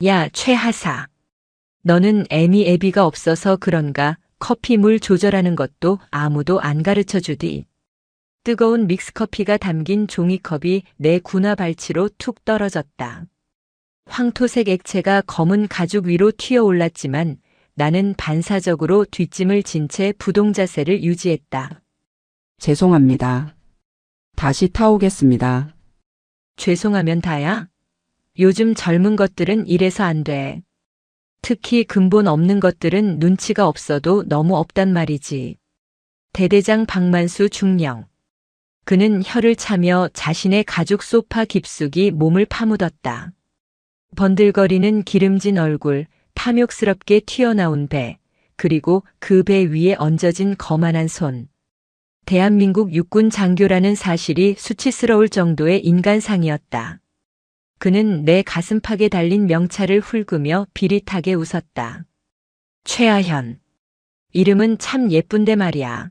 야, 최하사. 너는 애미 애비가 없어서 그런가 커피 물 조절하는 것도 아무도 안 가르쳐 주디. 뜨거운 믹스커피가 담긴 종이컵이 내 군화 발치로 툭 떨어졌다. 황토색 액체가 검은 가죽 위로 튀어 올랐지만 나는 반사적으로 뒷짐을 진 채 부동 자세를 유지했다. 죄송합니다. 다시 타오겠습니다. 죄송하면 다야? 요즘 젊은 것들은 이래서 안 돼. 특히 근본 없는 것들은 눈치가 없어도 너무 없단 말이지. 대대장 박만수 중령. 그는 혀를 차며 자신의 가죽 소파 깊숙이 몸을 파묻었다. 번들거리는 기름진 얼굴, 탐욕스럽게 튀어나온 배, 그리고 그 배 위에 얹어진 거만한 손. 대한민국 육군 장교라는 사실이 수치스러울 정도의 인간상이었다. 그는 내 가슴팍에 달린 명찰을 훑으며 비릿하게 웃었다. 최하현. 이름은 참 예쁜데 말이야.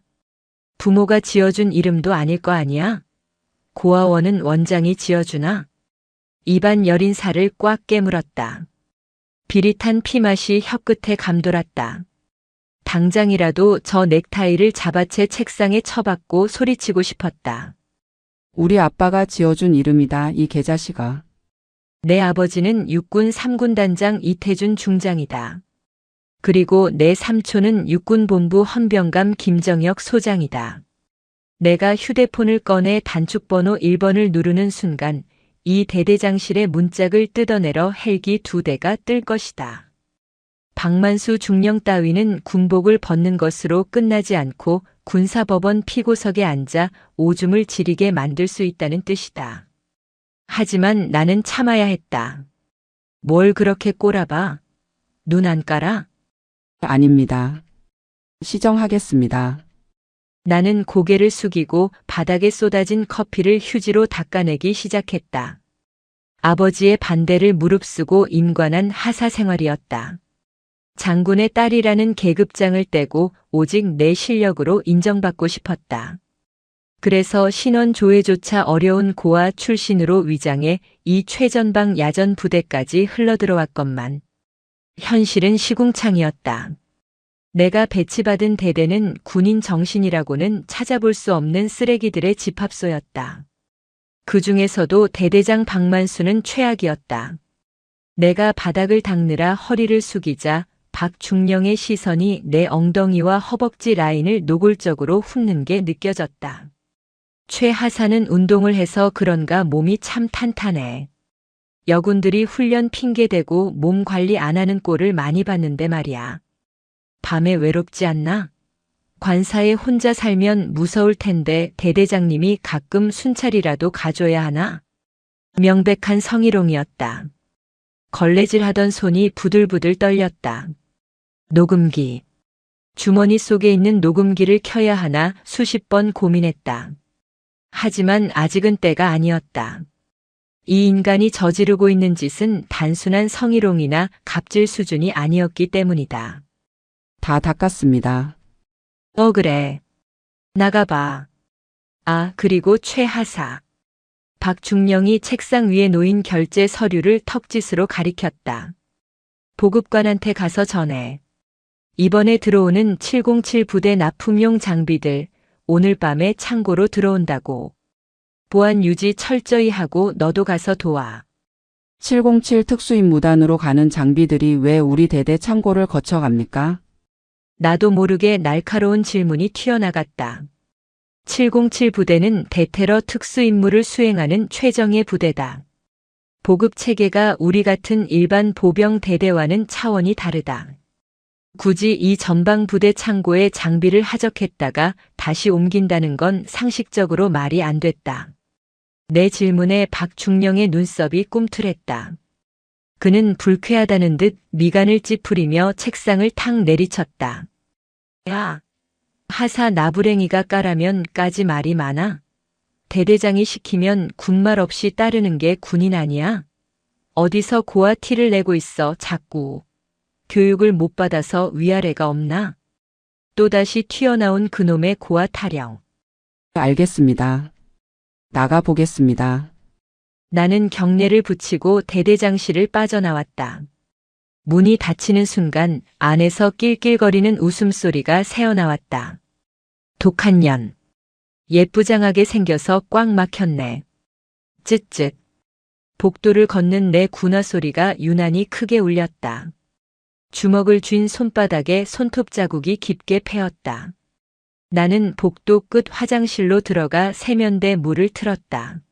부모가 지어준 이름도 아닐 거 아니야? 고아원은 원장이 지어주나? 입안 여린 살을 꽉 깨물었다. 비릿한 피맛이 혀끝에 감돌았다. 당장이라도 저 넥타이를 잡아채 책상에 쳐박고 소리치고 싶었다. 우리 아빠가 지어준 이름이다, 이 개자식아. 내 아버지는 육군 3군 단장 이태준 중장이다. 그리고 내 삼촌은 육군본부 헌병감 김정혁 소장이다. 내가 휴대폰을 꺼내 단축번호 1번을 누르는 순간 이 대대장실의 문짝을 뜯어내려 헬기 2대가 뜰 것이다. 박만수 중령 따위는 군복을 벗는 것으로 끝나지 않고 군사법원 피고석에 앉아 오줌을 지리게 만들 수 있다는 뜻이다. 하지만 나는 참아야 했다. 뭘 그렇게 꼬라봐? 눈 안 깔아? 아닙니다. 시정하겠습니다. 나는 고개를 숙이고 바닥에 쏟아진 커피를 휴지로 닦아내기 시작했다. 아버지의 반대를 무릅쓰고 임관한 하사 생활이었다. 장군의 딸이라는 계급장을 떼고 오직 내 실력으로 인정받고 싶었다. 그래서 신원 조회조차 어려운 고아 출신으로 위장해 이 최전방 야전 부대까지 흘러들어왔건만 현실은 시궁창이었다. 내가 배치받은 대대는 군인 정신이라고는 찾아볼 수 없는 쓰레기들의 집합소였다. 그 중에서도 대대장 박만수는 최악이었다. 내가 바닥을 닦느라 허리를 숙이자 박중령의 시선이 내 엉덩이와 허벅지 라인을 노골적으로 훑는 게 느껴졌다. 최하사는 운동을 해서 그런가 몸이 참 탄탄해. 여군들이 훈련 핑계대고 몸 관리 안 하는 꼴을 많이 봤는데 말이야. 밤에 외롭지 않나? 관사에 혼자 살면 무서울 텐데 대대장님이 가끔 순찰이라도 가줘야 하나? 명백한 성희롱이었다. 걸레질하던 손이 부들부들 떨렸다. 녹음기. 주머니 속에 있는 녹음기를 켜야 하나 수십 번 고민했다. 하지만 아직은 때가 아니었다. 이 인간이 저지르고 있는 짓은 단순한 성희롱이나 갑질 수준이 아니었기 때문이다. 다 닦았습니다. 그래. 나가봐. 아, 그리고 최하사. 박중령이 책상 위에 놓인 결제 서류를 턱짓으로 가리켰다. 보급관한테 가서 전해. 이번에 들어오는 707 부대 납품용 장비들 오늘 밤에 창고로 들어온다고. 보안 유지 철저히 하고 너도 가서 도와. 707 특수임무단으로 가는 장비들이 왜 우리 대대 창고를 거쳐갑니까? 나도 모르게 날카로운 질문이 튀어나갔다. 707 부대는 대테러 특수임무를 수행하는 최정예 부대다. 보급 체계가 우리 같은 일반 보병 대대와는 차원이 다르다. 굳이 이 전방 부대 창고에 장비를 하적했다가 다시 옮긴다는 건 상식적으로 말이 안 됐다. 내 질문에 박중령의 눈썹이 꿈틀했다. 그는 불쾌하다는 듯 미간을 찌푸리며 책상을 탁 내리쳤다. 야, 하사 나부랭이가 까라면 까지 말이 많아? 대대장이 시키면 군말 없이 따르는 게 군인 아니야? 어디서 고아 티를 내고 있어 자꾸. 교육을 못 받아서 위아래가 없나? 또다시 튀어나온 그놈의 고아 타령. 알겠습니다. 나가 보겠습니다. 나는 경례를 붙이고 대대장실을 빠져나왔다. 문이 닫히는 순간 안에서 낄낄거리는 웃음소리가 새어나왔다. 독한 년. 예쁘장하게 생겨서 꽉 막혔네. 쯧쯧. 복도를 걷는 내 군화 소리가 유난히 크게 울렸다. 주먹을 쥔 손바닥에 손톱 자국이 깊게 패었다. 나는 복도 끝 화장실로 들어가 세면대 물을 틀었다.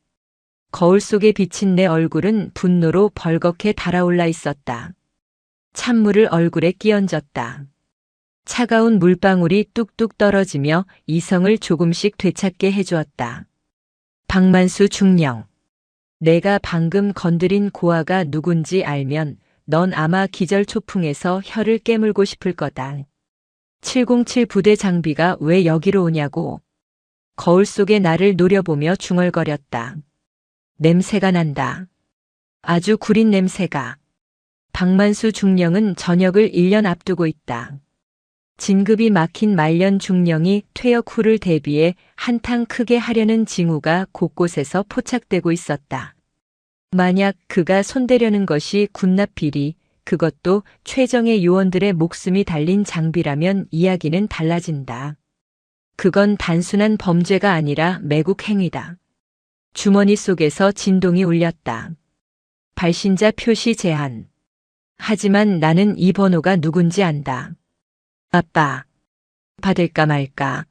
거울 속에 비친 내 얼굴은 분노로 벌겋게 달아올라 있었다. 찬물을 얼굴에 끼얹었다. 차가운 물방울이 뚝뚝 떨어지며 이성을 조금씩 되찾게 해주었다. 박만수 중령. 내가 방금 건드린 고아가 누군지 알면 넌 아마 기절초풍에서 혀를 깨물고 싶을 거다. 707 부대 장비가 왜 여기로 오냐고. 거울 속에 나를 노려보며 중얼거렸다. 냄새가 난다. 아주 구린 냄새가. 박만수 중령은 전역을 1년 앞두고 있다. 진급이 막힌 말년 중령이 퇴역 후를 대비해 한탕 크게 하려는 징후가 곳곳에서 포착되고 있었다. 만약 그가 손대려는 것이 군납 비리, 그것도 최정예 요원들의 목숨이 달린 장비라면 이야기는 달라진다. 그건 단순한 범죄가 아니라 매국 행위다. 주머니 속에서 진동이 울렸다. 발신자 표시 제한. 하지만 나는 이 번호가 누군지 안다. 아빠. 받을까 말까.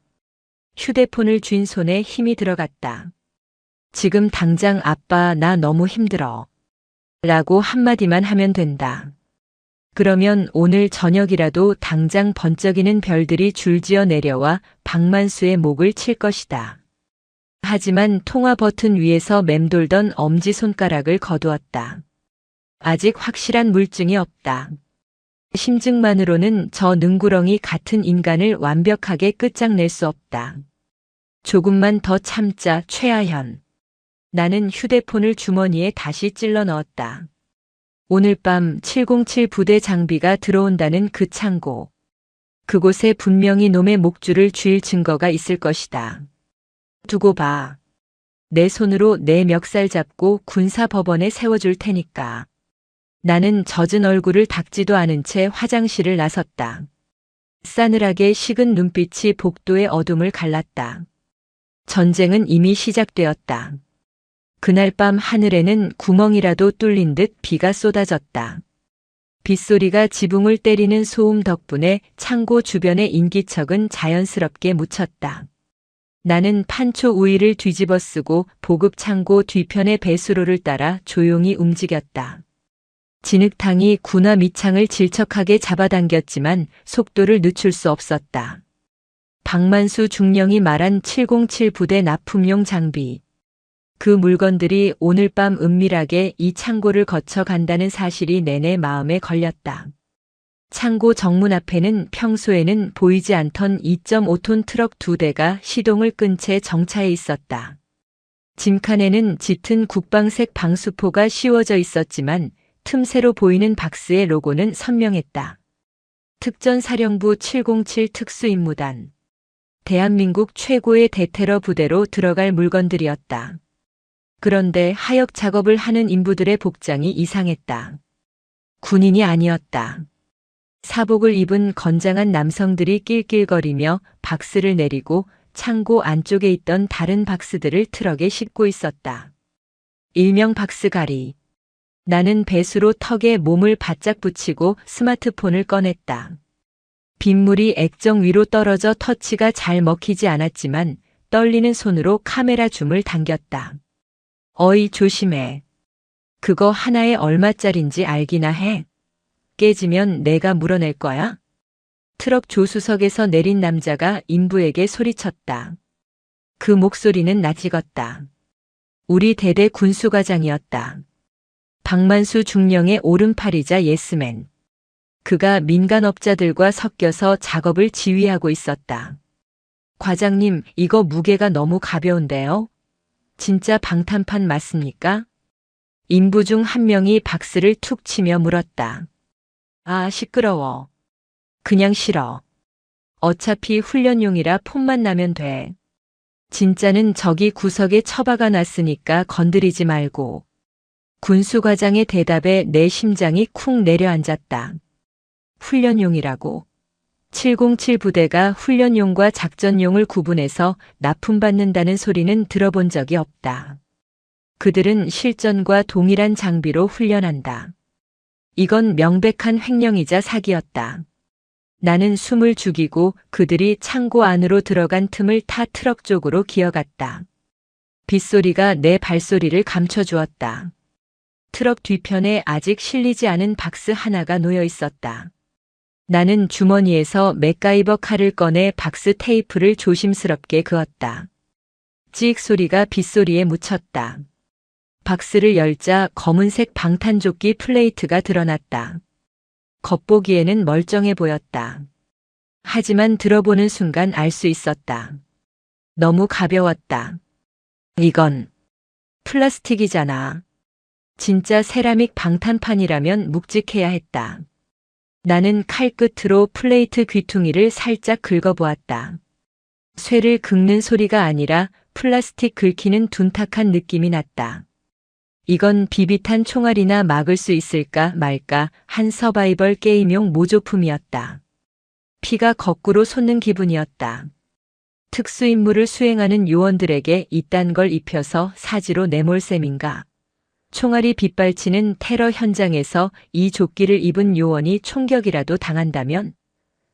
휴대폰을 쥔 손에 힘이 들어갔다. 지금 당장 아빠 나 너무 힘들어. 라고 한마디만 하면 된다. 그러면 오늘 저녁이라도 당장 번쩍이는 별들이 줄지어 내려와 박만수의 목을 칠 것이다. 하지만 통화 버튼 위에서 맴돌던 엄지손가락을 거두었다. 아직 확실한 물증이 없다. 심증만으로는 저 능구렁이 같은 인간을 완벽하게 끝장낼 수 없다. 조금만 더 참자, 최하현. 나는 휴대폰을 주머니에 다시 찔러 넣었다. 오늘 밤 707 부대 장비가 들어온다는 그 창고. 그곳에 분명히 놈의 목줄을 쥘 증거가 있을 것이다. 두고 봐. 내 손으로 내 멱살 잡고 군사법원에 세워줄 테니까. 나는 젖은 얼굴을 닦지도 않은 채 화장실을 나섰다. 싸늘하게 식은 눈빛이 복도의 어둠을 갈랐다. 전쟁은 이미 시작되었다. 그날 밤 하늘에는 구멍이라도 뚫린 듯 비가 쏟아졌다. 빗소리가 지붕을 때리는 소음 덕분에 창고 주변의 인기척은 자연스럽게 묻혔다. 나는 판초 우위를 뒤집어 쓰고 보급 창고 뒤편의 배수로를 따라 조용히 움직였다. 진흙탕이 군화 밑창을 질척하게 잡아당겼지만 속도를 늦출 수 없었다. 박만수 중령이 말한 707 부대 납품용 장비. 그 물건들이 오늘 밤 은밀하게 이 창고를 거쳐 간다는 사실이 내내 마음에 걸렸다. 창고 정문 앞에는 평소에는 보이지 않던 2.5톤 트럭 2대가 시동을 끈 채 정차해 있었다. 짐칸에는 짙은 국방색 방수포가 씌워져 있었지만 틈새로 보이는 박스의 로고는 선명했다. 특전사령부 707 특수임무단. 대한민국 최고의 대테러 부대로 들어갈 물건들이었다. 그런데 하역 작업을 하는 인부들의 복장이 이상했다. 군인이 아니었다. 사복을 입은 건장한 남성들이 낄낄거리며 박스를 내리고 창고 안쪽에 있던 다른 박스들을 트럭에 싣고 있었다. 일명 박스가리. 나는 배수로 턱에 몸을 바짝 붙이고 스마트폰을 꺼냈다. 빗물이 액정 위로 떨어져 터치가 잘 먹히지 않았지만 떨리는 손으로 카메라 줌을 당겼다. 어이 조심해. 그거 하나에 얼마짜린지 알기나 해. 깨지면 내가 물어낼 거야. 트럭 조수석에서 내린 남자가 인부에게 소리쳤다. 그 목소리는 낯익었다. 우리 대대 군수과장이었다. 박만수 중령의 오른팔이자 예스맨. 그가 민간업자들과 섞여서 작업을 지휘하고 있었다. 과장님, 이거 무게가 너무 가벼운데요? 진짜 방탄판 맞습니까? 인부 중 한 명이 박스를 툭 치며 물었다. 아, 시끄러워. 그냥 싫어. 어차피 훈련용이라 폼만 나면 돼. 진짜는 저기 구석에 처박아 놨으니까 건드리지 말고. 군수과장의 대답에 내 심장이 쿵 내려앉았다. 훈련용이라고. 707 부대가 훈련용과 작전용을 구분해서 납품받는다는 소리는 들어본 적이 없다. 그들은 실전과 동일한 장비로 훈련한다. 이건 명백한 횡령이자 사기였다. 나는 숨을 죽이고 그들이 창고 안으로 들어간 틈을 타 트럭 쪽으로 기어갔다. 빗소리가 내 발소리를 감춰주었다. 트럭 뒤편에 아직 실리지 않은 박스 하나가 놓여 있었다. 나는 주머니에서 맥가이버 칼을 꺼내 박스 테이프를 조심스럽게 그었다. 찍 소리가 빗소리에 묻혔다. 박스를 열자 검은색 방탄조끼 플레이트가 드러났다. 겉보기에는 멀쩡해 보였다. 하지만 들어보는 순간 알 수 있었다. 너무 가벼웠다. 이건 플라스틱이잖아. 진짜 세라믹 방탄판이라면 묵직해야 했다. 나는 칼끝으로 플레이트 귀퉁이를 살짝 긁어보았다. 쇠를 긁는 소리가 아니라 플라스틱 긁히는 둔탁한 느낌이 났다. 이건 비비탄 총알이나 막을 수 있을까 말까 한 서바이벌 게임용 모조품이었다. 피가 거꾸로 솟는 기분이었다. 특수임무를 수행하는 요원들에게 이딴 걸 입혀서 사지로 내몰 셈인가. 총알이 빗발치는 테러 현장에서 이 조끼를 입은 요원이 총격이라도 당한다면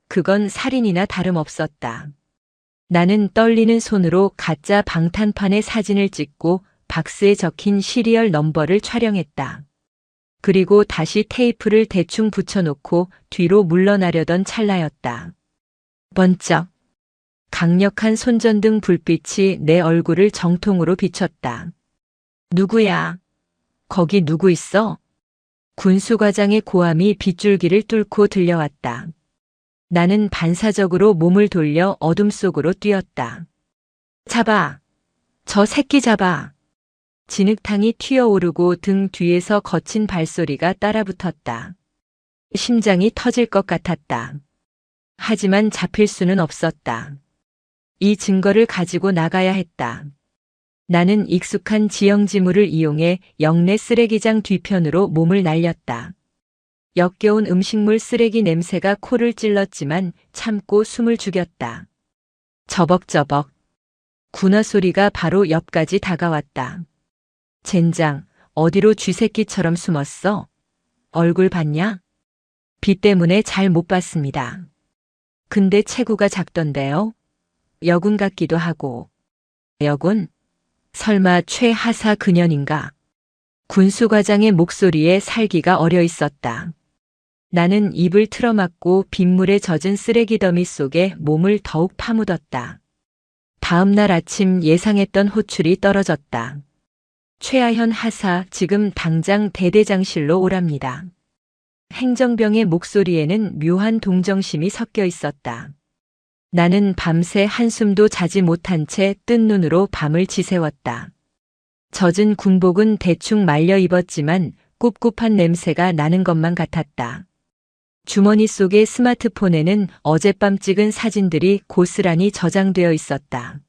그건 살인이나 다름없었다. 나는 떨리는 손으로 가짜 방탄판의 사진을 찍고 박스에 적힌 시리얼 넘버를 촬영했다. 그리고 다시 테이프를 대충 붙여놓고 뒤로 물러나려던 찰나였다. 번쩍. 강력한 손전등 불빛이 내 얼굴을 정통으로 비췄다. 누구야? 거기 누구 있어? 군수과장의 고함이 빗줄기를 뚫고 들려왔다. 나는 반사적으로 몸을 돌려 어둠 속으로 뛰었다. 잡아! 저 새끼 잡아! 진흙탕이 튀어오르고 등 뒤에서 거친 발소리가 따라붙었다. 심장이 터질 것 같았다. 하지만 잡힐 수는 없었다. 이 증거를 가지고 나가야 했다. 나는 익숙한 지형지물을 이용해 역내 쓰레기장 뒤편으로 몸을 날렸다. 역겨운 음식물 쓰레기 냄새가 코를 찔렀지만 참고 숨을 죽였다. 저벅저벅. 군화 소리가 바로 옆까지 다가왔다. 젠장, 어디로 쥐새끼처럼 숨었어? 얼굴 봤냐? 비 때문에 잘 못 봤습니다. 근데 체구가 작던데요? 여군 같기도 하고. 여군? 설마 최하사 그년인가? 군수과장의 목소리에 살기가 어려 있었다. 나는 입을 틀어막고 빗물에 젖은 쓰레기 더미 속에 몸을 더욱 파묻었다. 다음 날 아침 예상했던 호출이 떨어졌다. 최하현 하사, 지금 당장 대대장실로 오랍니다. 행정병의 목소리에는 묘한 동정심이 섞여 있었다. 나는 밤새 한숨도 자지 못한 채 뜬 눈으로 밤을 지새웠다. 젖은 군복은 대충 말려 입었지만 꿉꿉한 냄새가 나는 것만 같았다. 주머니 속의 스마트폰에는 어젯밤 찍은 사진들이 고스란히 저장되어 있었다.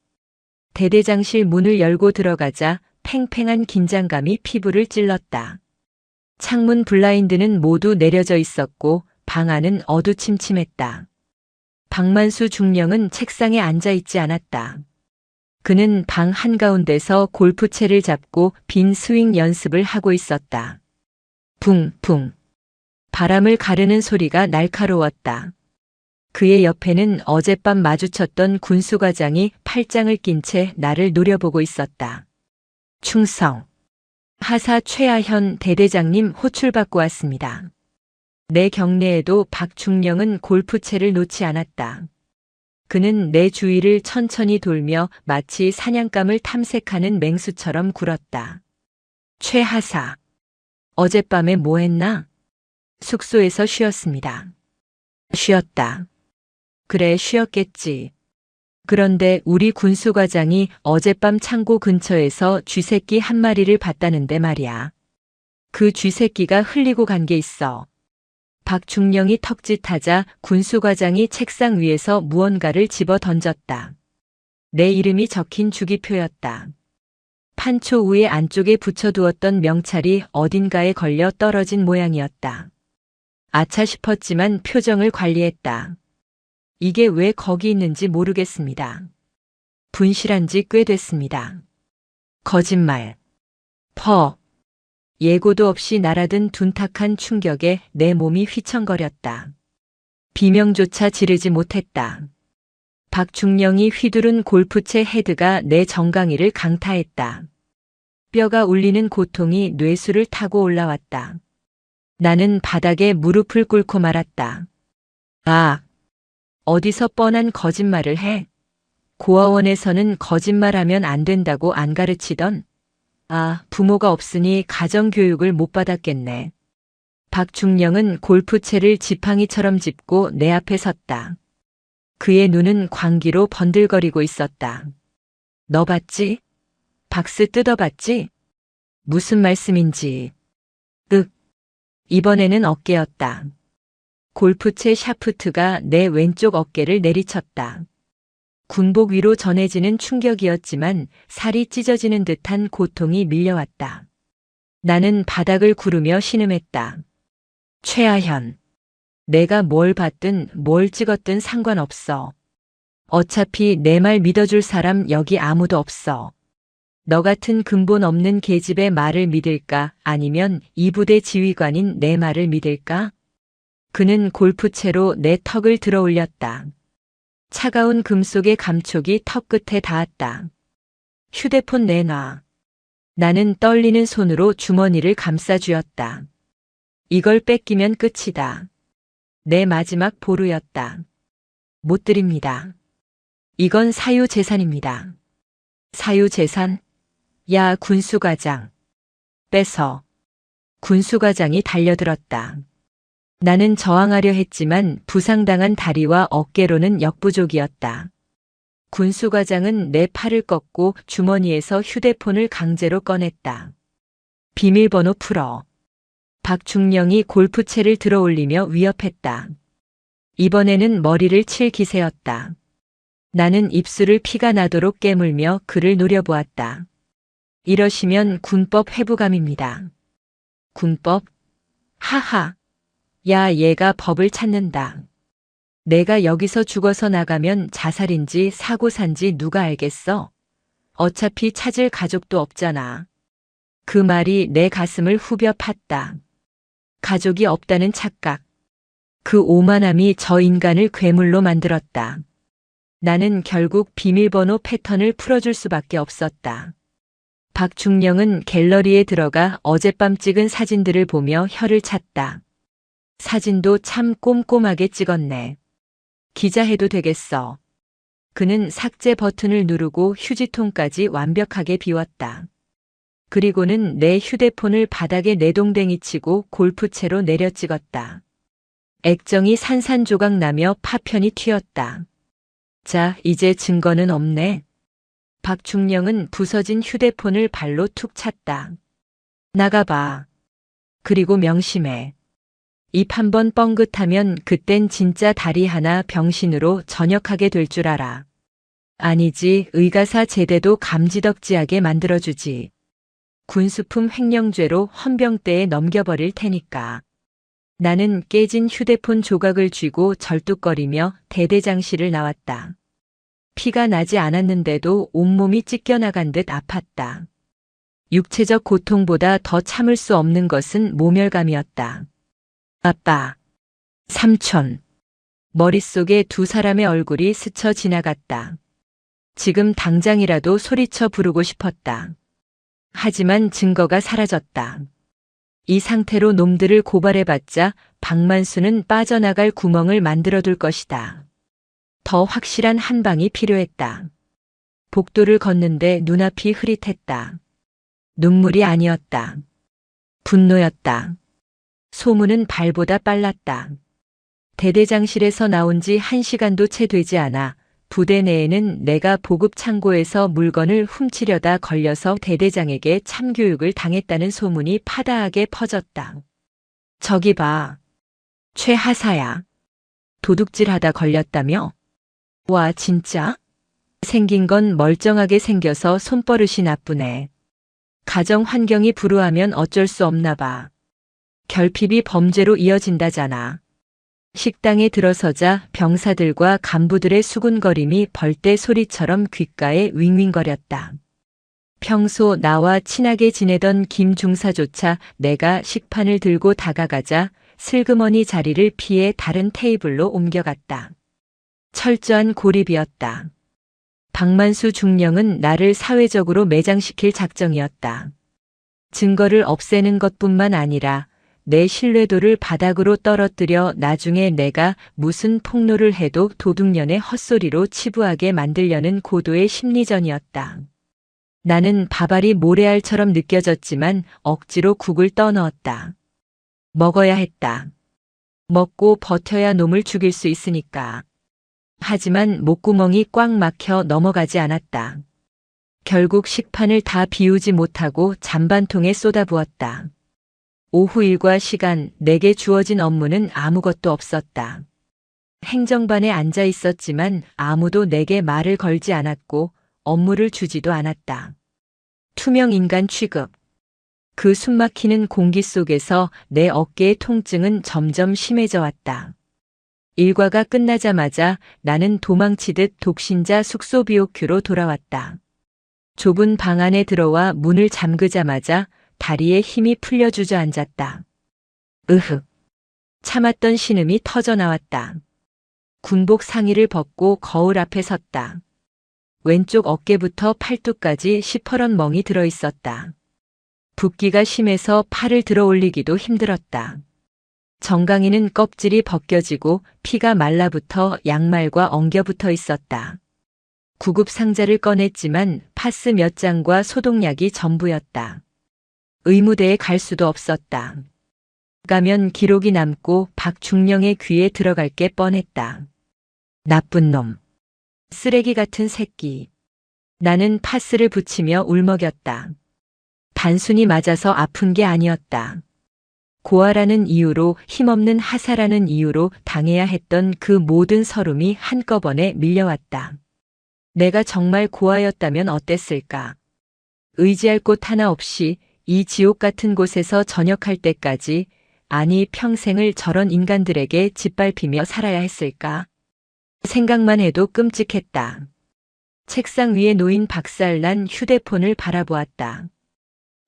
대대장실 문을 열고 들어가자 팽팽한 긴장감이 피부를 찔렀다. 창문 블라인드는 모두 내려져 있었고 방 안은 어두침침했다. 박만수 중령은 책상에 앉아 있지 않았다. 그는 방 한가운데서 골프채를 잡고 빈 스윙 연습을 하고 있었다. 붕붕. 바람을 가르는 소리가 날카로웠다. 그의 옆에는 어젯밤 마주쳤던 군수과장이 팔짱을 낀 채 나를 노려보고 있었다. 충성. 하사 최하현 대대장님 호출받고 왔습니다. 내 경내에도 박중령은 골프채를 놓지 않았다. 그는 내 주위를 천천히 돌며 마치 사냥감을 탐색하는 맹수처럼 굴었다. 최하사. 어젯밤에 뭐 했나? 숙소에서 쉬었습니다. 쉬었다. 그래, 쉬었겠지. 그런데 우리 군수과장이 어젯밤 창고 근처에서 쥐새끼 한 마리를 봤다는데 말이야. 그 쥐새끼가 흘리고 간 게 있어. 박중령이 턱짓하자 군수과장이 책상 위에서 무언가를 집어 던졌다. 내 이름이 적힌 주기표였다. 판초 위에 안쪽에 붙여두었던 명찰이 어딘가에 걸려 떨어진 모양이었다. 아차 싶었지만 표정을 관리했다. 이게 왜 거기 있는지 모르겠습니다. 분실한 지 꽤 됐습니다. 거짓말. 예고도 없이 날아든 둔탁한 충격에 내 몸이 휘청거렸다. 비명조차 지르지 못했다. 박중령이 휘두른 골프채 헤드가 내 정강이를 강타했다. 뼈가 울리는 고통이 뇌수를 타고 올라왔다. 나는 바닥에 무릎을 꿇고 말았다. 아, 어디서 뻔한 거짓말을 해? 고아원에서는 거짓말하면 안 된다고 안 가르치던? 아, 부모가 없으니 가정교육을 못 받았겠네. 박중령은 골프채를 지팡이처럼 짚고 내 앞에 섰다. 그의 눈은 광기로 번들거리고 있었다. 너 봤지? 박스 뜯어봤지? 무슨 말씀인지. 이번에는 어깨였다. 골프채 샤프트가 내 왼쪽 어깨를 내리쳤다. 군복 위로 전해지는 충격이었지만 살이 찢어지는 듯한 고통이 밀려왔다. 나는 바닥을 구르며 신음했다. 최하현. 내가 뭘 봤든 뭘 찍었든 상관없어. 어차피 내 말 믿어줄 사람 여기 아무도 없어. 너 같은 근본 없는 계집의 말을 믿을까 아니면 이 부대 지휘관인 내 말을 믿을까? 그는 골프채로 내 턱을 들어 올렸다. 차가운 금속의 감촉이 턱 끝에 닿았다. 휴대폰 내놔. 나는 떨리는 손으로 주머니를 감싸쥐었다. 이걸 뺏기면 끝이다. 내 마지막 보루였다. 못 드립니다. 이건 사유재산입니다. 사유재산? 야, 군수과장. 뺏어. 군수과장이 달려들었다. 나는 저항하려 했지만 부상당한 다리와 어깨로는 역부족이었다. 군수과장은 내 팔을 꺾고 주머니에서 휴대폰을 강제로 꺼냈다. 비밀번호 풀어. 박중령이 골프채를 들어 올리며 위협했다. 이번에는 머리를 칠 기세였다. 나는 입술을 피가 나도록 깨물며 그를 노려보았다. 이러시면 군법 회부감입니다. 군법? 하하. 야, 얘가 법을 찾는다. 내가 여기서 죽어서 나가면 자살인지 사고산지 누가 알겠어? 어차피 찾을 가족도 없잖아. 그 말이 내 가슴을 후벼 팠다. 가족이 없다는 착각. 그 오만함이 저 인간을 괴물로 만들었다. 나는 결국 비밀번호 패턴을 풀어줄 수밖에 없었다. 박중령은 갤러리에 들어가 어젯밤 찍은 사진들을 보며 혀를 찼다. 사진도 참 꼼꼼하게 찍었네. 기자해도 되겠어. 그는 삭제 버튼을 누르고 휴지통까지 완벽하게 비웠다. 그리고는 내 휴대폰을 바닥에 내동댕이 치고 골프채로 내려 찍었다. 액정이 산산조각 나며 파편이 튀었다. 자, 이제 증거는 없네. 박중령은 부서진 휴대폰을 발로 툭 찼다. 나가봐. 그리고 명심해. 입 한 번 뻥긋하면 그땐 진짜 다리 하나 병신으로 전역하게 될 줄 알아. 아니지, 의가사 제대도 감지덕지하게 만들어주지. 군수품 횡령죄로 헌병대에 넘겨버릴 테니까. 나는 깨진 휴대폰 조각을 쥐고 절뚝거리며 대대장실을 나왔다. 피가 나지 않았는데도 온몸이 찢겨나간 듯 아팠다. 육체적 고통보다 더 참을 수 없는 것은 모멸감이었다. 아빠, 삼촌. 머릿속에 두 사람의 얼굴이 스쳐 지나갔다. 지금 당장이라도 소리쳐 부르고 싶었다. 하지만 증거가 사라졌다. 이 상태로 놈들을 고발해봤자 박만수는 빠져나갈 구멍을 만들어둘 것이다. 더 확실한 한 방이 필요했다. 복도를 걷는데 눈앞이 흐릿했다. 눈물이 아니었다. 분노였다. 소문은 발보다 빨랐다. 대대장실에서 나온 지 1시간도 채 되지 않아 부대 내에는 내가 보급 창고에서 물건을 훔치려다 걸려서 대대장에게 참교육을 당했다는 소문이 파다하게 퍼졌다. 저기 봐. 최하사야. 도둑질하다 걸렸다며? 와, 진짜? 생긴 건 멀쩡하게 생겨서 손버릇이 나쁘네. 가정 환경이 불우하면 어쩔 수 없나 봐. 결핍이 범죄로 이어진다잖아. 식당에 들어서자 병사들과 간부들의 수군거림이 벌떼 소리처럼 귓가에 윙윙거렸다. 평소 나와 친하게 지내던 김 중사조차 내가 식판을 들고 다가가자 슬그머니 자리를 피해 다른 테이블로 옮겨갔다. 철저한 고립이었다. 박만수 중령은 나를 사회적으로 매장시킬 작정이었다. 증거를 없애는 것뿐만 아니라 내 신뢰도를 바닥으로 떨어뜨려 나중에 내가 무슨 폭로를 해도 도둑년의 헛소리로 치부하게 만들려는 고도의 심리전이었다. 나는 밥알이 모래알처럼 느껴졌지만 억지로 국을 떠넣었다. 먹어야 했다. 먹고 버텨야 놈을 죽일 수 있으니까. 하지만 목구멍이 꽉 막혀 넘어가지 않았다. 결국 식판을 다 비우지 못하고 잔반통에 쏟아부었다. 오후 일과 시간 내게 주어진 업무는 아무것도 없었다. 행정반에 앉아 있었지만 아무도 내게 말을 걸지 않았고 업무를 주지도 않았다. 투명 인간 취급. 그 숨막히는 공기 속에서 내 어깨의 통증은 점점 심해져 왔다. 일과가 끝나자마자 나는 도망치듯 독신자 숙소 BOQ로 돌아왔다. 좁은 방 안에 들어와 문을 잠그자마자 다리에 힘이 풀려 주저앉았다. 으흑. 참았던 신음이 터져나왔다. 군복 상의를 벗고 거울 앞에 섰다. 왼쪽 어깨부터 팔뚝까지 시퍼런 멍이 들어있었다. 붓기가 심해서 팔을 들어 올리기도 힘들었다. 정강이는 껍질이 벗겨지고 피가 말라붙어 양말과 엉겨붙어 있었다. 구급 상자를 꺼냈지만 파스 몇 장과 소독약이 전부였다. 의무대에 갈 수도 없었다. 가면 기록이 남고 박중령의 귀에 들어갈 게 뻔했다. 나쁜 놈. 쓰레기 같은 새끼. 나는 파스를 붙이며 울먹였다. 단순히 맞아서 아픈 게 아니었다. 고아라는 이유로, 힘없는 하사라는 이유로 당해야 했던 그 모든 서름이 한꺼번에 밀려왔다. 내가 정말 고아였다면 어땠을까? 의지할 곳 하나 없이 이 지옥 같은 곳에서 전역할 때까지, 아니 평생을 저런 인간들에게 짓밟히며 살아야 했을까? 생각만 해도 끔찍했다. 책상 위에 놓인 박살난 휴대폰을 바라보았다.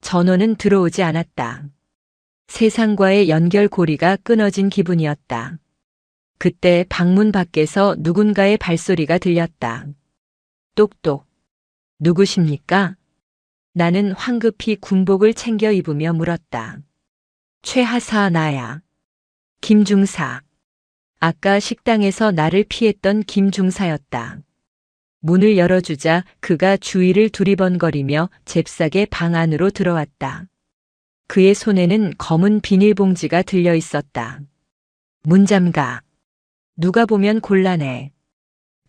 전원은 들어오지 않았다. 세상과의 연결고리가 끊어진 기분이었다. 그때 방문 밖에서 누군가의 발소리가 들렸다. 똑똑. 누구십니까? 나는 황급히 군복을 챙겨 입으며 물었다. 최하사 나야. 김중사. 아까 식당에서 나를 피했던 김중사였다. 문을 열어주자 그가 주위를 두리번거리며 잽싸게 방 안으로 들어왔다. 그의 손에는 검은 비닐봉지가 들려 있었다. 문 잠가. 누가 보면 곤란해.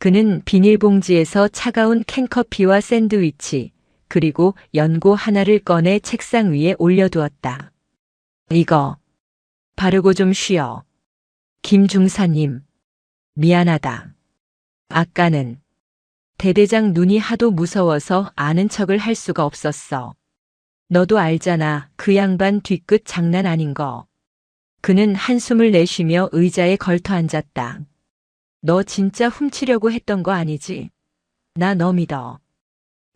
그는 비닐봉지에서 차가운 캔커피와 샌드위치, 그리고 연고 하나를 꺼내 책상 위에 올려두었다. 이거. 바르고 좀 쉬어. 김 중사님. 미안하다. 아까는. 대대장 눈이 하도 무서워서 아는 척을 할 수가 없었어. 너도 알잖아. 그 양반 뒤끝 장난 아닌 거. 그는 한숨을 내쉬며 의자에 걸터 앉았다. 너 진짜 훔치려고 했던 거 아니지? 나 너 믿어.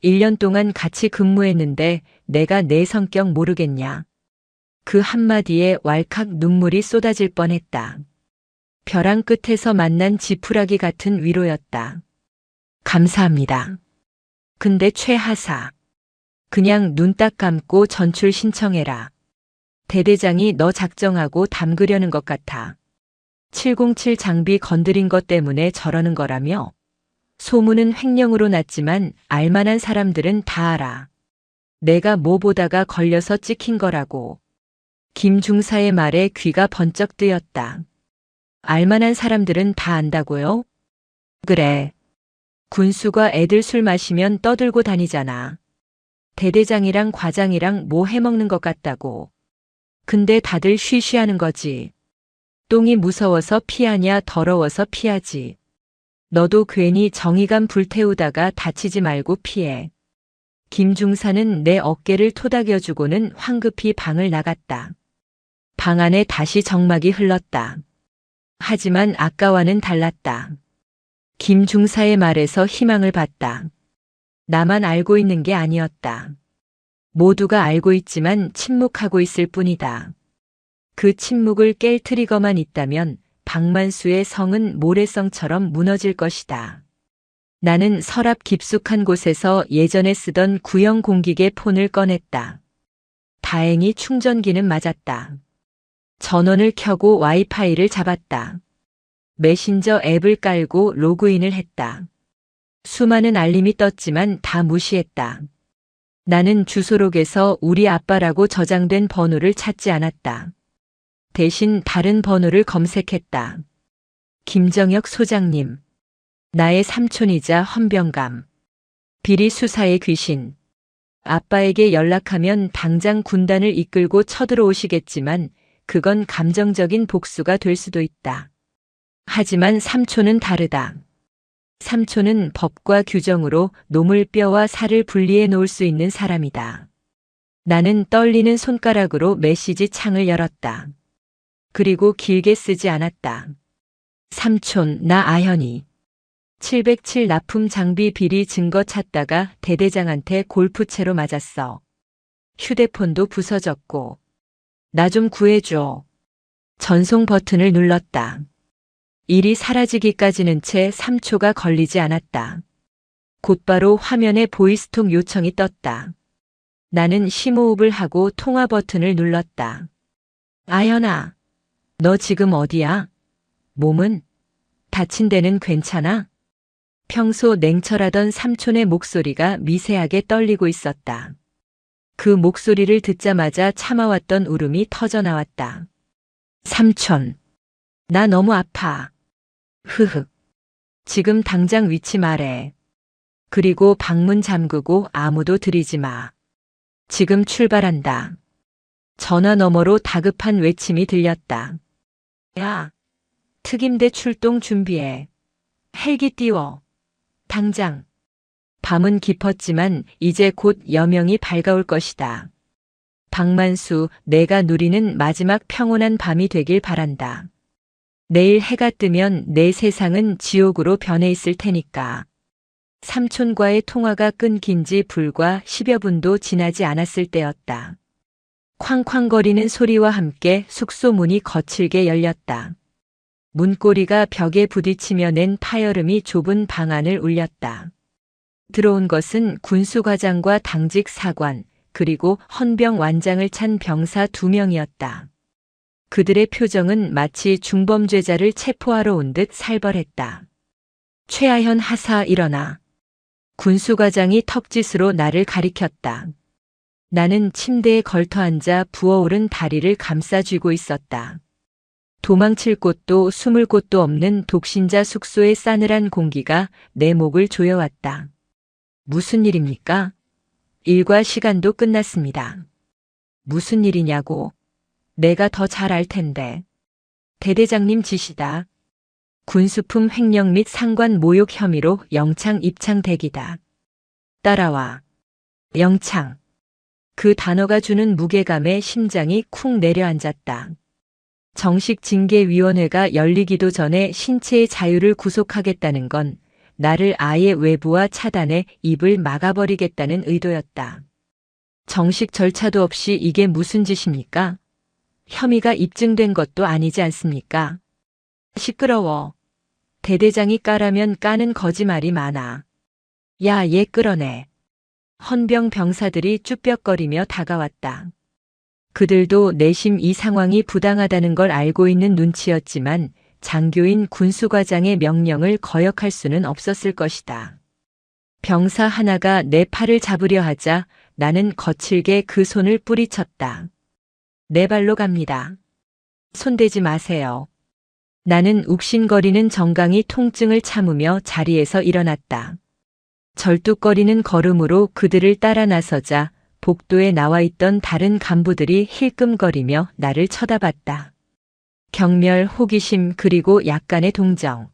1년 동안 같이 근무했는데 내가 내 성격 모르겠냐? 그 한마디에 왈칵 눈물이 쏟아질 뻔했다. 벼랑 끝에서 만난 지푸라기 같은 위로였다. 감사합니다. 근데 최하사. 그냥 눈 딱 감고 전출 신청해라. 대대장이 너 작정하고 담그려는 것 같아. 707 장비 건드린 것 때문에 저러는 거라며? 소문은 횡령으로 났지만 알만한 사람들은 다 알아. 내가 뭐 보다가 걸려서 찍힌 거라고. 김 중사의 말에 귀가 번쩍 뜨였다. 알만한 사람들은 다 안다고요? 그래. 군수가 애들 술 마시면 떠들고 다니잖아. 대대장이랑 과장이랑 뭐 해먹는 것 같다고. 근데 다들 쉬쉬하는 거지. 똥이 무서워서 피하냐 더러워서 피하지. 너도 괜히 정의감 불태우다가 다치지 말고 피해. 김중사는 내 어깨를 토닥여주고는 황급히 방을 나갔다. 방 안에 다시 정막이 흘렀다. 하지만 아까와는 달랐다. 김중사의 말에서 희망을 봤다. 나만 알고 있는 게 아니었다. 모두가 알고 있지만 침묵하고 있을 뿐이다. 그 침묵을 깰 트리거만 있다면 박만수의 성은 모래성처럼 무너질 것이다. 나는 서랍 깊숙한 곳에서 예전에 쓰던 구형 공기계 폰을 꺼냈다. 다행히 충전기는 맞았다. 전원을 켜고 와이파이를 잡았다. 메신저 앱을 깔고 로그인을 했다. 수많은 알림이 떴지만 다 무시했다. 나는 주소록에서 우리 아빠라고 저장된 번호를 찾지 않았다. 대신 다른 번호를 검색했다. 김정혁 소장님. 나의 삼촌이자 헌병감. 비리 수사의 귀신. 아빠에게 연락하면 당장 군단을 이끌고 쳐들어오시겠지만 그건 감정적인 복수가 될 수도 있다. 하지만 삼촌은 다르다. 삼촌은 법과 규정으로 놈을 뼈와 살을 분리해 놓을 수 있는 사람이다. 나는 떨리는 손가락으로 메시지 창을 열었다. 그리고 길게 쓰지 않았다. 삼촌, 나 아현이. 707 납품 장비 비리 증거 찾다가 대대장한테 골프채로 맞았어. 휴대폰도 부서졌고. 나 좀 구해줘. 전송 버튼을 눌렀다. 일이 사라지기까지는 채 3초가 걸리지 않았다. 곧바로 화면에 보이스톡 요청이 떴다. 나는 심호흡을 하고 통화 버튼을 눌렀다. 아현아, 너 지금 어디야? 몸은? 다친 데는 괜찮아? 평소 냉철하던 삼촌의 목소리가 미세하게 떨리고 있었다. 그 목소리를 듣자마자 참아왔던 울음이 터져나왔다. 삼촌, 나 너무 아파. 흐흐. 지금 당장 위치 말해. 그리고 방문 잠그고 아무도 들이지 마. 지금 출발한다. 전화 너머로 다급한 외침이 들렸다. 야, 특임대 출동 준비해. 헬기 띄워. 당장. 밤은 깊었지만 이제 곧 여명이 밝아올 것이다. 박만수, 내가 누리는 마지막 평온한 밤이 되길 바란다. 내일 해가 뜨면 내 세상은 지옥으로 변해 있을 테니까. 삼촌과의 통화가 끊긴 지 불과 10여 분도 지나지 않았을 때였다. 쾅쾅거리는 소리와 함께 숙소 문이 거칠게 열렸다. 문고리가 벽에 부딪히며 낸 파열음이 좁은 방 안을 울렸다. 들어온 것은 군수과장과 당직 사관, 그리고 헌병 완장을 찬 병사 2명이었다. 그들의 표정은 마치 중범죄자를 체포하러 온 듯 살벌했다. 최하현 하사 일어나. 군수과장이 턱짓으로 나를 가리켰다. 나는 침대에 걸터앉아 부어오른 다리를 감싸 쥐고 있었다. 도망칠 곳도 숨을 곳도 없는 독신자 숙소의 싸늘한 공기가 내 목을 조여왔다. 무슨 일입니까? 일과 시간도 끝났습니다. 무슨 일이냐고. 내가 더 잘 알 텐데. 대대장님 지시다. 군수품 횡령 및 상관 모욕 혐의로 영창 입창 대기다. 따라와. 영창. 그 단어가 주는 무게감에 심장이 쿵 내려앉았다. 정식 징계위원회가 열리기도 전에 신체의 자유를 구속하겠다는 건 나를 아예 외부와 차단해 입을 막아버리겠다는 의도였다. 정식 절차도 없이 이게 무슨 짓입니까? 혐의가 입증된 것도 아니지 않습니까? 시끄러워. 대대장이 까라면 까는 거짓말이 많아. 야, 얘 끌어내. 헌병 병사들이 쭈뼛거리며 다가왔다. 그들도 내심 이 상황이 부당하다는 걸 알고 있는 눈치였지만 장교인 군수과장의 명령을 거역할 수는 없었을 것이다. 병사 하나가 내 팔을 잡으려 하자 나는 거칠게 그 손을 뿌리쳤다. 내 발로 갑니다. 손대지 마세요. 나는 욱신거리는 정강이 통증을 참으며 자리에서 일어났다. 절뚝거리는 걸음으로 그들을 따라 나서자 복도에 나와 있던 다른 간부들이 힐끔거리며 나를 쳐다봤다. 경멸, 호기심 그리고 약간의 동정.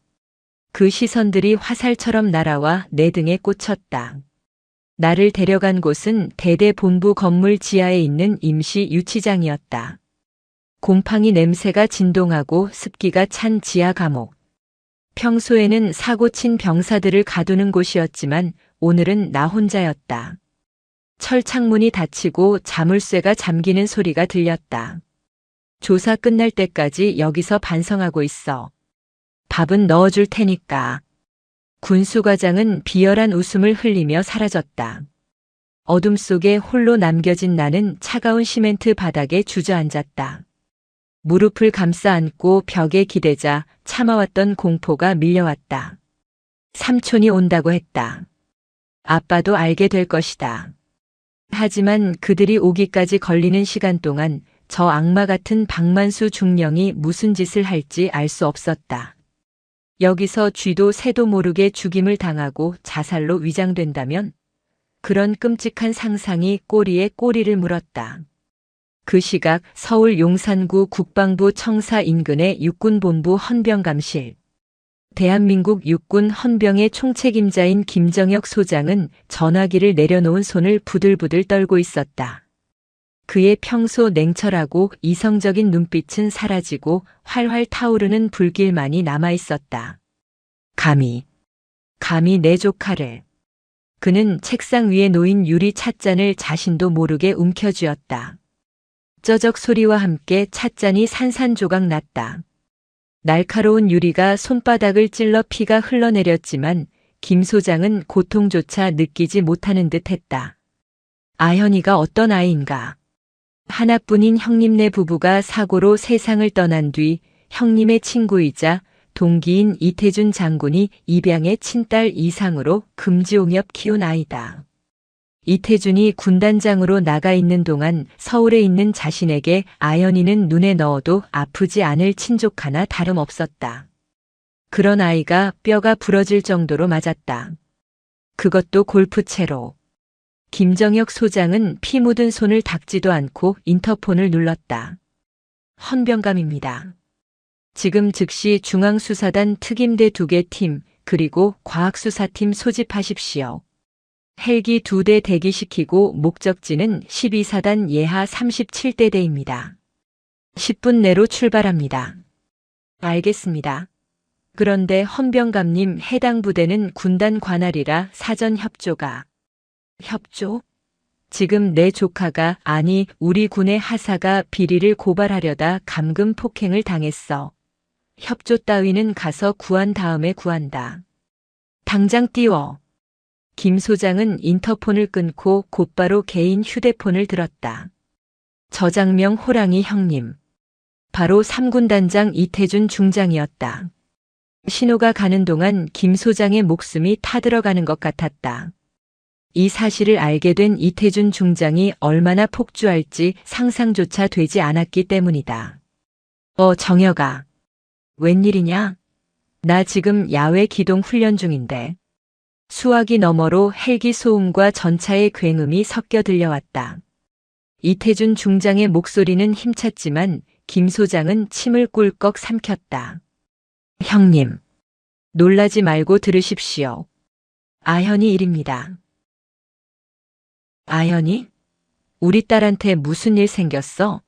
그 시선들이 화살처럼 날아와 내 등에 꽂혔다. 나를 데려간 곳은 대대 본부 건물 지하에 있는 임시 유치장이었다. 곰팡이 냄새가 진동하고 습기가 찬 지하 감옥. 평소에는 사고 친 병사들을 가두는 곳이었지만 오늘은 나 혼자였다. 철창문이 닫히고 자물쇠가 잠기는 소리가 들렸다. 조사 끝날 때까지 여기서 반성하고 있어. 밥은 넣어줄 테니까. 군수과장은 비열한 웃음을 흘리며 사라졌다. 어둠 속에 홀로 남겨진 나는 차가운 시멘트 바닥에 주저앉았다. 무릎을 감싸 안고 벽에 기대자 참아왔던 공포가 밀려왔다. 삼촌이 온다고 했다. 아빠도 알게 될 것이다. 하지만 그들이 오기까지 걸리는 시간 동안 저 악마 같은 박만수 중령이 무슨 짓을 할지 알 수 없었다. 여기서 쥐도 새도 모르게 죽임을 당하고 자살로 위장된다면 그런 끔찍한 상상이 꼬리에 꼬리를 물었다. 그 시각 서울 용산구 국방부 청사 인근의 육군본부 헌병감실. 대한민국 육군 헌병의 총책임자인 김정혁 소장은 전화기를 내려놓은 손을 부들부들 떨고 있었다. 그의 평소 냉철하고 이성적인 눈빛은 사라지고 활활 타오르는 불길만이 남아있었다. 감히 내 조카를. 그는 책상 위에 놓인 유리 찻잔을 자신도 모르게 움켜쥐었다. 쩌적 소리와 함께 찻잔이 산산조각 났다. 날카로운 유리가 손바닥을 찔러 피가 흘러내렸지만 김 소장은 고통조차 느끼지 못하는 듯 했다. 아현이가 어떤 아이인가. 하나뿐인 형님네 부부가 사고로 세상을 떠난 뒤 형님의 친구이자 동기인 이태준 장군이 입양의 친딸 이상으로 금지옹엽 키운 아이다. 이태준이 군단장으로 나가 있는 동안 서울에 있는 자신에게 아연이는 눈에 넣어도 아프지 않을 친족 하나 다름없었다. 그런 아이가 뼈가 부러질 정도로 맞았다. 그것도 골프채로. 김정혁 소장은 피 묻은 손을 닦지도 않고 인터폰을 눌렀다. 헌병감입니다. 지금 즉시 중앙수사단 특임대 2개 팀 그리고 과학수사팀 소집하십시오. 헬기 2대 대기시키고 목적지는 12사단 예하 37대대입니다. 10분 내로 출발합니다. 알겠습니다. 그런데 헌병감님 해당 부대는 군단 관할이라 사전 협조가. 협조? 지금 내 조카가 아니 우리 군의 하사가 비리를 고발하려다 감금 폭행을 당했어. 협조 따위는 가서 구한 다음에 구한다. 당장 띄워. 김 소장은 인터폰을 끊고 곧바로 개인 휴대폰을 들었다. 저장명 호랑이 형님. 바로 3군단장 이태준 중장이었다. 신호가 가는 동안 김 소장의 목숨이 타들어가는 것 같았다. 이 사실을 알게 된 이태준 중장이 얼마나 폭주할지 상상조차 되지 않았기 때문이다. 정혁아. 웬일이냐? 나 지금 야외 기동 훈련 중인데. 수화기 너머로 헬기 소음과 전차의 굉음이 섞여 들려왔다. 이태준 중장의 목소리는 힘찼지만 김 소장은 침을 꿀꺽 삼켰다. 형님, 놀라지 말고 들으십시오. 아현이 일입니다. 아현이? 우리 딸한테 무슨 일 생겼어?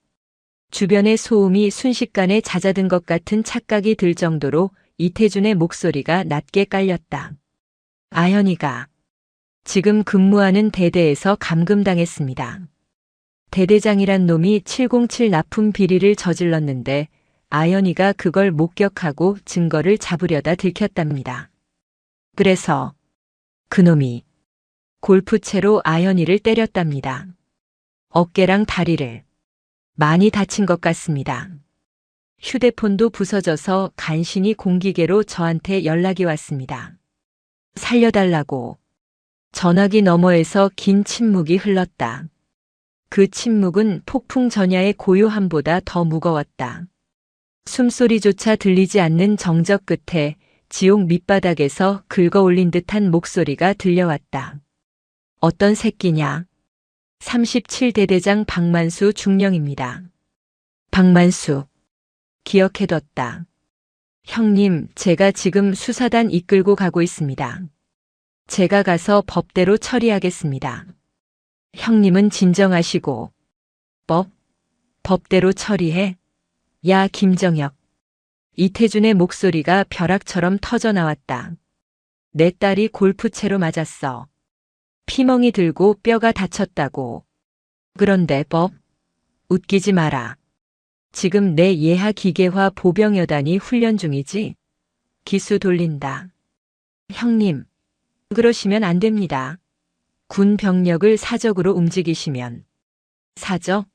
주변의 소음이 순식간에 잦아든 것 같은 착각이 들 정도로 이태준의 목소리가 낮게 깔렸다. 아현이가 지금 근무하는 대대에서 감금당했습니다. 대대장이란 놈이 707 납품 비리를 저질렀는데 아현이가 그걸 목격하고 증거를 잡으려다 들켰답니다. 그래서 그놈이 골프채로 아현이를 때렸답니다. 어깨랑 다리를. 많이 다친 것 같습니다. 휴대폰도 부서져서 간신히 공기계로 저한테 연락이 왔습니다. 살려달라고. 전화기 너머에서 긴 침묵이 흘렀다. 그 침묵은 폭풍 전야의 고요함보다 더 무거웠다. 숨소리조차 들리지 않는 정적 끝에 지옥 밑바닥에서 긁어올린 듯한 목소리가 들려왔다. 어떤 새끼냐? 37대대장 박만수 중령입니다. 박만수. 기억해뒀다. 형님, 제가 지금 수사단 이끌고 가고 있습니다. 제가 가서 법대로 처리하겠습니다. 형님은 진정하시고. 법대로 처리해? 야, 김정혁. 이태준의 목소리가 벼락처럼 터져 나왔다. 내 딸이 골프채로 맞았어. 피멍이 들고 뼈가 다쳤다고. 그런데 웃기지 마라. 지금 내 예하 기계화 보병여단이 훈련 중이지? 기수 돌린다. 형님, 그러시면 안 됩니다. 군 병력을 사적으로 움직이시면. 사적?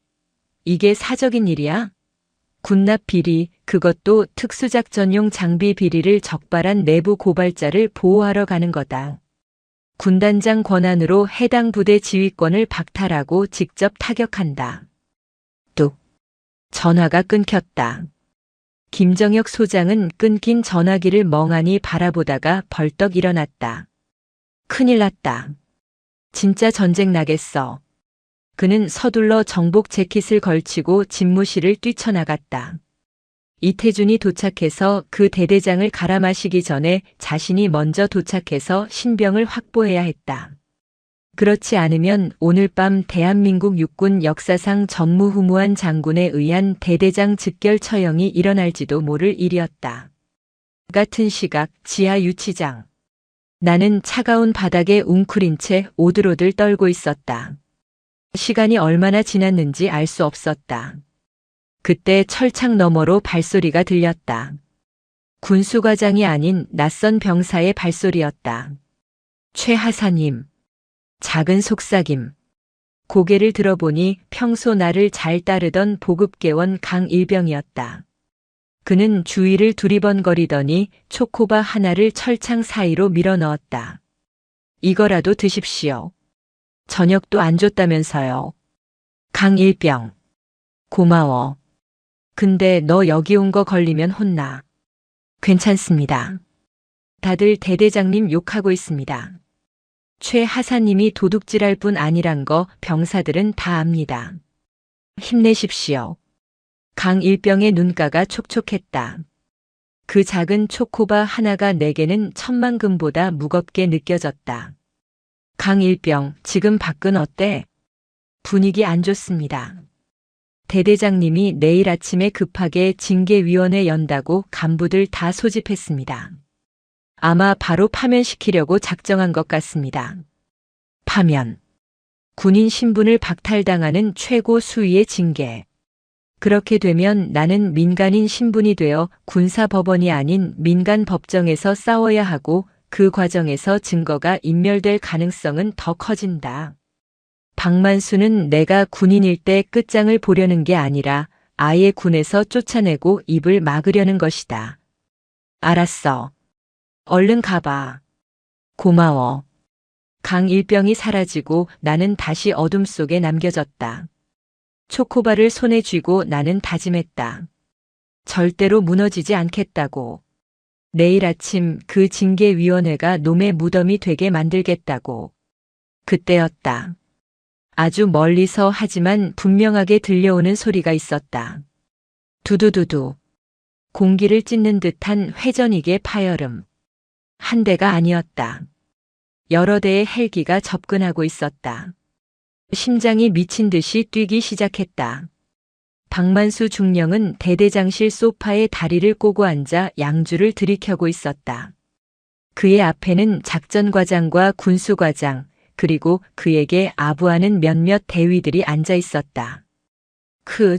이게 사적인 일이야? 군납 비리, 그것도 특수작전용 장비 비리를 적발한 내부 고발자를 보호하러 가는 거다. 군단장 권한으로 해당 부대 지휘권을 박탈하고 직접 타격한다. 뚝. 전화가 끊겼다. 김정혁 소장은 끊긴 전화기를 멍하니 바라보다가 벌떡 일어났다. 큰일 났다. 진짜 전쟁 나겠어. 그는 서둘러 정복 재킷을 걸치고 집무실을 뛰쳐나갔다. 이태준이 도착해서 그 대대장을 갈아마시기 전에 자신이 먼저 도착해서 신병을 확보해야 했다. 그렇지 않으면 오늘 밤 대한민국 육군 역사상 전무후무한 장군에 의한 대대장 즉결 처형이 일어날지도 모를 일이었다. 같은 시각 지하 유치장. 나는 차가운 바닥에 웅크린 채 오들오들 떨고 있었다. 시간이 얼마나 지났는지 알 수 없었다. 그때 철창 너머로 발소리가 들렸다. 군수과장이 아닌 낯선 병사의 발소리였다. 최 하사님. 작은 속삭임. 고개를 들어보니 평소 나를 잘 따르던 보급계원 강일병이었다. 그는 주위를 두리번거리더니 초코바 하나를 철창 사이로 밀어 넣었다. 이거라도 드십시오. 저녁도 안 줬다면서요. 강일병. 고마워. 근데 너 여기 온 거 걸리면 혼나. 괜찮습니다. 다들 대대장님 욕하고 있습니다. 최 하사님이 도둑질할 뿐 아니란 거 병사들은 다 압니다. 힘내십시오. 강일병의 눈가가 촉촉했다. 그 작은 초코바 하나가 내게는 천만금보다 무겁게 느껴졌다. 강일병, 지금 밖은 어때? 분위기 안 좋습니다. 대대장님이 내일 아침에 급하게 징계위원회 연다고 간부들 다 소집했습니다. 아마 바로 파면시키려고 작정한 것 같습니다. 파면. 군인 신분을 박탈당하는 최고 수위의 징계. 그렇게 되면 나는 민간인 신분이 되어 군사법원이 아닌 민간법정에서 싸워야 하고 그 과정에서 증거가 인멸될 가능성은 더 커진다. 박만수는 내가 군인일 때 끝장을 보려는 게 아니라 아예 군에서 쫓아내고 입을 막으려는 것이다. 알았어. 얼른 가봐. 고마워. 강일병이 사라지고 나는 다시 어둠 속에 남겨졌다. 초코바를 손에 쥐고 나는 다짐했다. 절대로 무너지지 않겠다고. 내일 아침 그 징계위원회가 놈의 무덤이 되게 만들겠다고. 그때였다. 아주 멀리서 하지만 분명하게 들려오는 소리가 있었다. 두두두두. 공기를 찢는 듯한 회전익의 파열음. 한 대가 아니었다. 여러 대의 헬기가 접근하고 있었다. 심장이 미친 듯이 뛰기 시작했다. 박만수 중령은 대대장실 소파에 다리를 꼬고 앉아 양주를 들이켜고 있었다. 그의 앞에는 작전과장과 군수과장, 그리고 그에게 아부하는 몇몇 대위들이 앉아 있었다.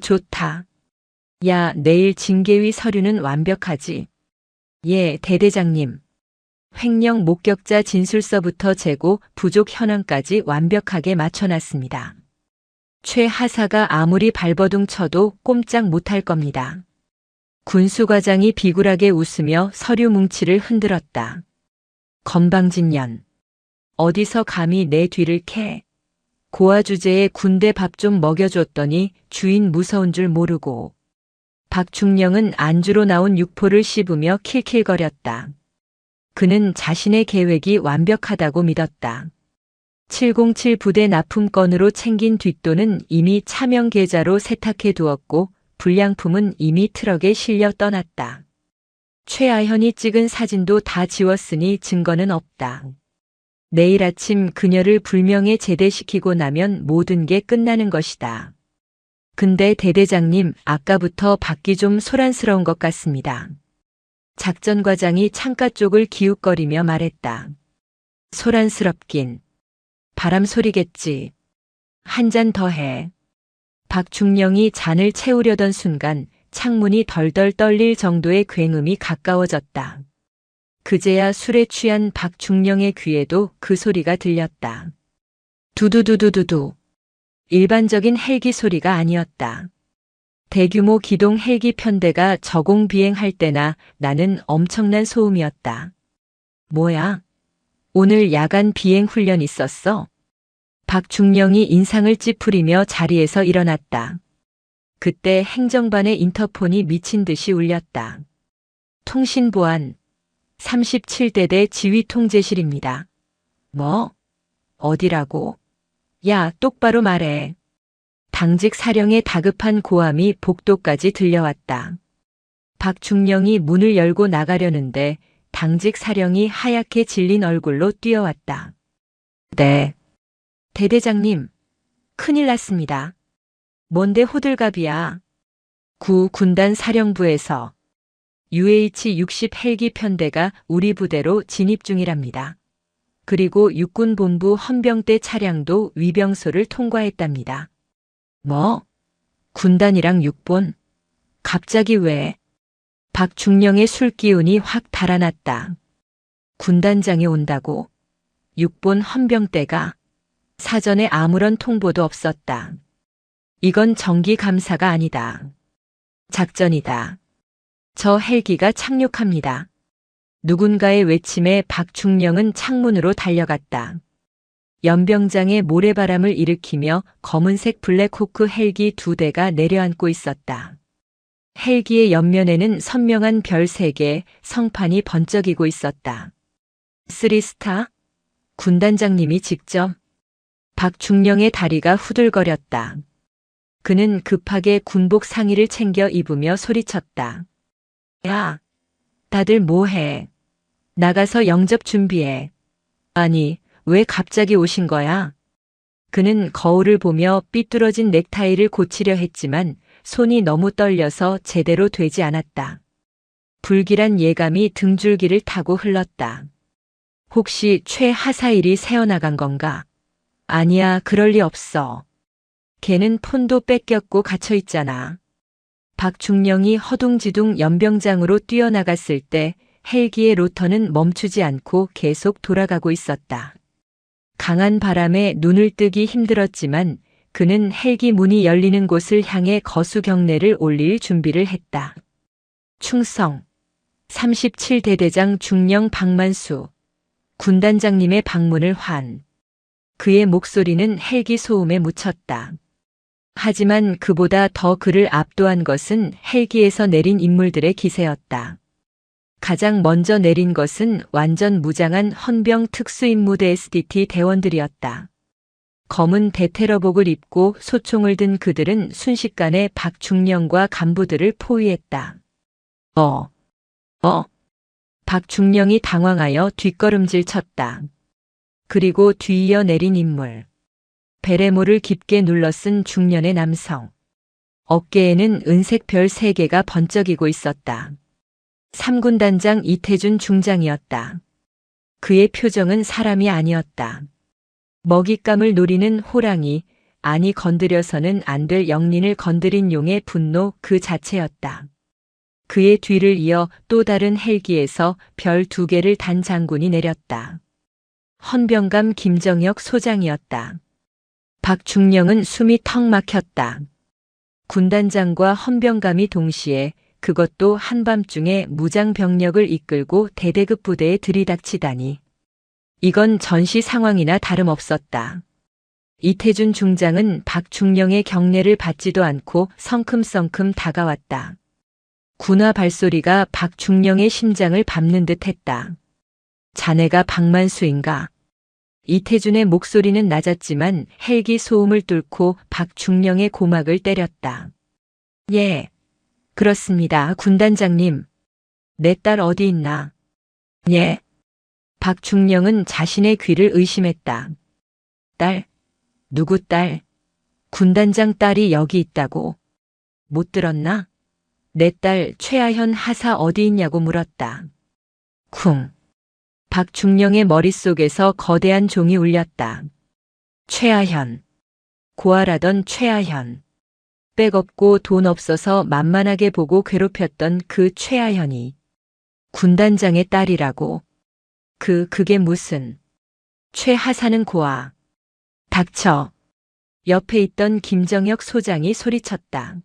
좋다. 야, 내일 징계위 서류는 완벽하지? 예, 대대장님. 횡령 목격자 진술서부터 재고 부족 현황까지 완벽하게 맞춰놨습니다. 최 하사가 아무리 발버둥 쳐도 꼼짝 못할 겁니다. 군수과장이 비굴하게 웃으며 서류 뭉치를 흔들었다. 건방진년. 어디서 감히 내 뒤를 캐? 고아 주제에 군대 밥 좀 먹여줬더니 주인 무서운 줄 모르고. 박중령은 안주로 나온 육포를 씹으며 킬킬거렸다. 그는 자신의 계획이 완벽하다고 믿었다. 707 부대 납품건으로 챙긴 뒷돈은 이미 차명 계좌로 세탁해 두었고 불량품은 이미 트럭에 실려 떠났다. 최아현이 찍은 사진도 다 지웠으니 증거는 없다. 내일 아침 그녀를 불명예 제대시키고 나면 모든 게 끝나는 것이다. 근데 대대장님, 아까부터 밖이 좀 소란스러운 것 같습니다. 작전과장이 창가 쪽을 기웃거리며 말했다. 소란스럽긴. 바람 소리겠지. 한 잔 더 해. 박중령이 잔을 채우려던 순간 창문이 덜덜 떨릴 정도의 굉음이 가까워졌다. 그제야 술에 취한 박중령의 귀에도 그 소리가 들렸다. 두두두두두두. 일반적인 헬기 소리가 아니었다. 대규모 기동 헬기 편대가 저공 비행할 때나 나는 엄청난 소음이었다. 뭐야? 오늘 야간 비행 훈련 있었어? 박중령이 인상을 찌푸리며 자리에서 일어났다. 그때 행정반의 인터폰이 미친 듯이 울렸다. 통신보안 37대대 지휘통제실입니다. 뭐? 어디라고? 야, 똑바로 말해. 당직 사령의 다급한 고함이 복도까지 들려왔다. 박중령이 문을 열고 나가려는데 당직 사령이 하얗게 질린 얼굴로 뛰어왔다. 네. 대대장님, 큰일 났습니다. 뭔데 호들갑이야. 구 군단 사령부에서 UH-60 헬기 편대가 우리 부대로 진입 중이랍니다. 그리고 육군본부 헌병대 차량도 위병소를 통과했답니다. 뭐? 군단이랑 육본? 갑자기 왜? 박중령의 술기운이 확 달아났다. 군단장이 온다고? 육본 헌병대가? 사전에 아무런 통보도 없었다. 이건 정기 감사가 아니다. 작전이다. 저 헬기가 착륙합니다. 누군가의 외침에 박중령은 창문으로 달려갔다. 연병장의 모래바람을 일으키며 검은색 블랙호크 헬기 2대가 내려앉고 있었다. 헬기의 옆면에는 선명한 별 3개, 성판이 번쩍이고 있었다. 3스타? 군단장님이 직접? 박중령의 다리가 후들거렸다. 그는 급하게 군복 상의를 챙겨 입으며 소리쳤다. 야, 다들 뭐해? 나가서 영접 준비해. 아니, 왜 갑자기 오신 거야? 그는 거울을 보며 삐뚤어진 넥타이를 고치려 했지만 손이 너무 떨려서 제대로 되지 않았다. 불길한 예감이 등줄기를 타고 흘렀다. 혹시 최하사일이 새어나간 건가? 아니야, 그럴 리 없어. 걔는 폰도 뺏겼고 갇혀있잖아. 박중령이 허둥지둥 연병장으로 뛰어나갔을 때 헬기의 로터는 멈추지 않고 계속 돌아가고 있었다. 강한 바람에 눈을 뜨기 힘들었지만 그는 헬기 문이 열리는 곳을 향해 거수 경례를 올릴 준비를 했다. 충성 37대대장 중령 박만수 군단장님의 방문을 환. 그의 목소리는 헬기 소음에 묻혔다. 하지만 그보다 더 그를 압도한 것은 헬기에서 내린 인물들의 기세였다. 가장 먼저 내린 것은 완전 무장한 헌병 특수임무대 SDT 대원들이었다. 검은 대테러복을 입고 소총을 든 그들은 순식간에 박중령과 간부들을 포위했다. 박중령이 당황하여 뒷걸음질 쳤다. 그리고 뒤이어 내린 인물. 베레모를 깊게 눌러쓴 중년의 남성. 어깨에는 은색 별 3개가 번쩍이고 있었다. 3군단장 이태준 중장이었다. 그의 표정은 사람이 아니었다. 먹잇감을 노리는 호랑이, 아니 건드려서는 안 될 영린을 건드린 용의 분노 그 자체였다. 그의 뒤를 이어 또 다른 헬기에서 별 2개를 단 장군이 내렸다. 헌병감 김정혁 소장이었다. 박중령은 숨이 턱 막혔다. 군단장과 헌병감이 동시에 그것도 한밤중에 무장병력을 이끌고 대대급 부대에 들이닥치다니. 이건 전시 상황이나 다름없었다. 이태준 중장은 박중령의 경례를 받지도 않고 성큼성큼 다가왔다. 군화 발소리가 박중령의 심장을 밟는 듯 했다. 자네가 박만수인가? 이태준의 목소리는 낮았지만 헬기 소음을 뚫고 박중령의 고막을 때렸다. 예, 그렇습니다, 군단장님. 내 딸 어디 있나? 예. 박중령은 자신의 귀를 의심했다. 딸? 누구 딸? 군단장 딸이 여기 있다고. 못 들었나? 내 딸 최아현 하사 어디 있냐고 물었다. 쿵. 박중령의 머릿속에서 거대한 종이 울렸다. 최아현. 고아라던 최아현. 백 없고 돈 없어서 만만하게 보고 괴롭혔던 그 최아현이 군단장의 딸이라고. 그게 무슨. 최하사는 고아. 닥쳐. 옆에 있던 김정혁 소장이 소리쳤다.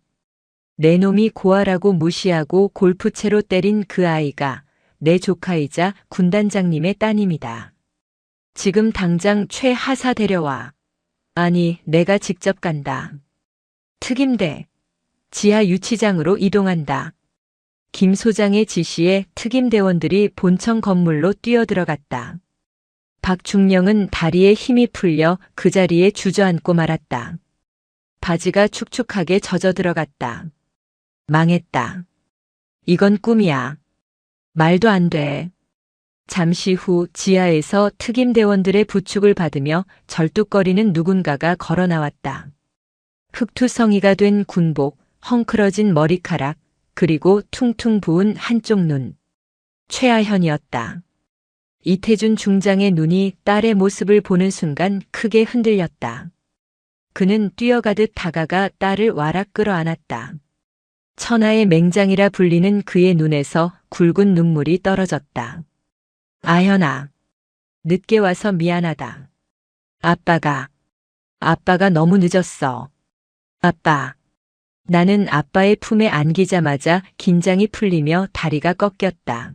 내 놈이 고아라고 무시하고 골프채로 때린 그 아이가 내 조카이자 군단장님의 따님이다. 지금 당장 최하사 데려와. 아니, 내가 직접 간다. 특임대. 지하 유치장으로 이동한다. 김 소장의 지시에 특임대원들이 본청 건물로 뛰어들어갔다. 박중령은 다리에 힘이 풀려 그 자리에 주저앉고 말았다. 바지가 축축하게 젖어 들어갔다. 망했다. 이건 꿈이야. 말도 안 돼. 잠시 후 지하에서 특임대원들의 부축을 받으며 절뚝거리는 누군가가 걸어 나왔다. 흑투성이가 된 군복, 헝클어진 머리카락, 그리고 퉁퉁 부은 한쪽 눈. 최아현이었다. 이태준 중장의 눈이 딸의 모습을 보는 순간 크게 흔들렸다. 그는 뛰어가듯 다가가 딸을 와락 끌어안았다. 천하의 맹장이라 불리는 그의 눈에서 굵은 눈물이 떨어졌다. 아현아. 늦게 와서 미안하다. 아빠가 너무 늦었어. 아빠. 나는 아빠의 품에 안기자마자 긴장이 풀리며 다리가 꺾였다.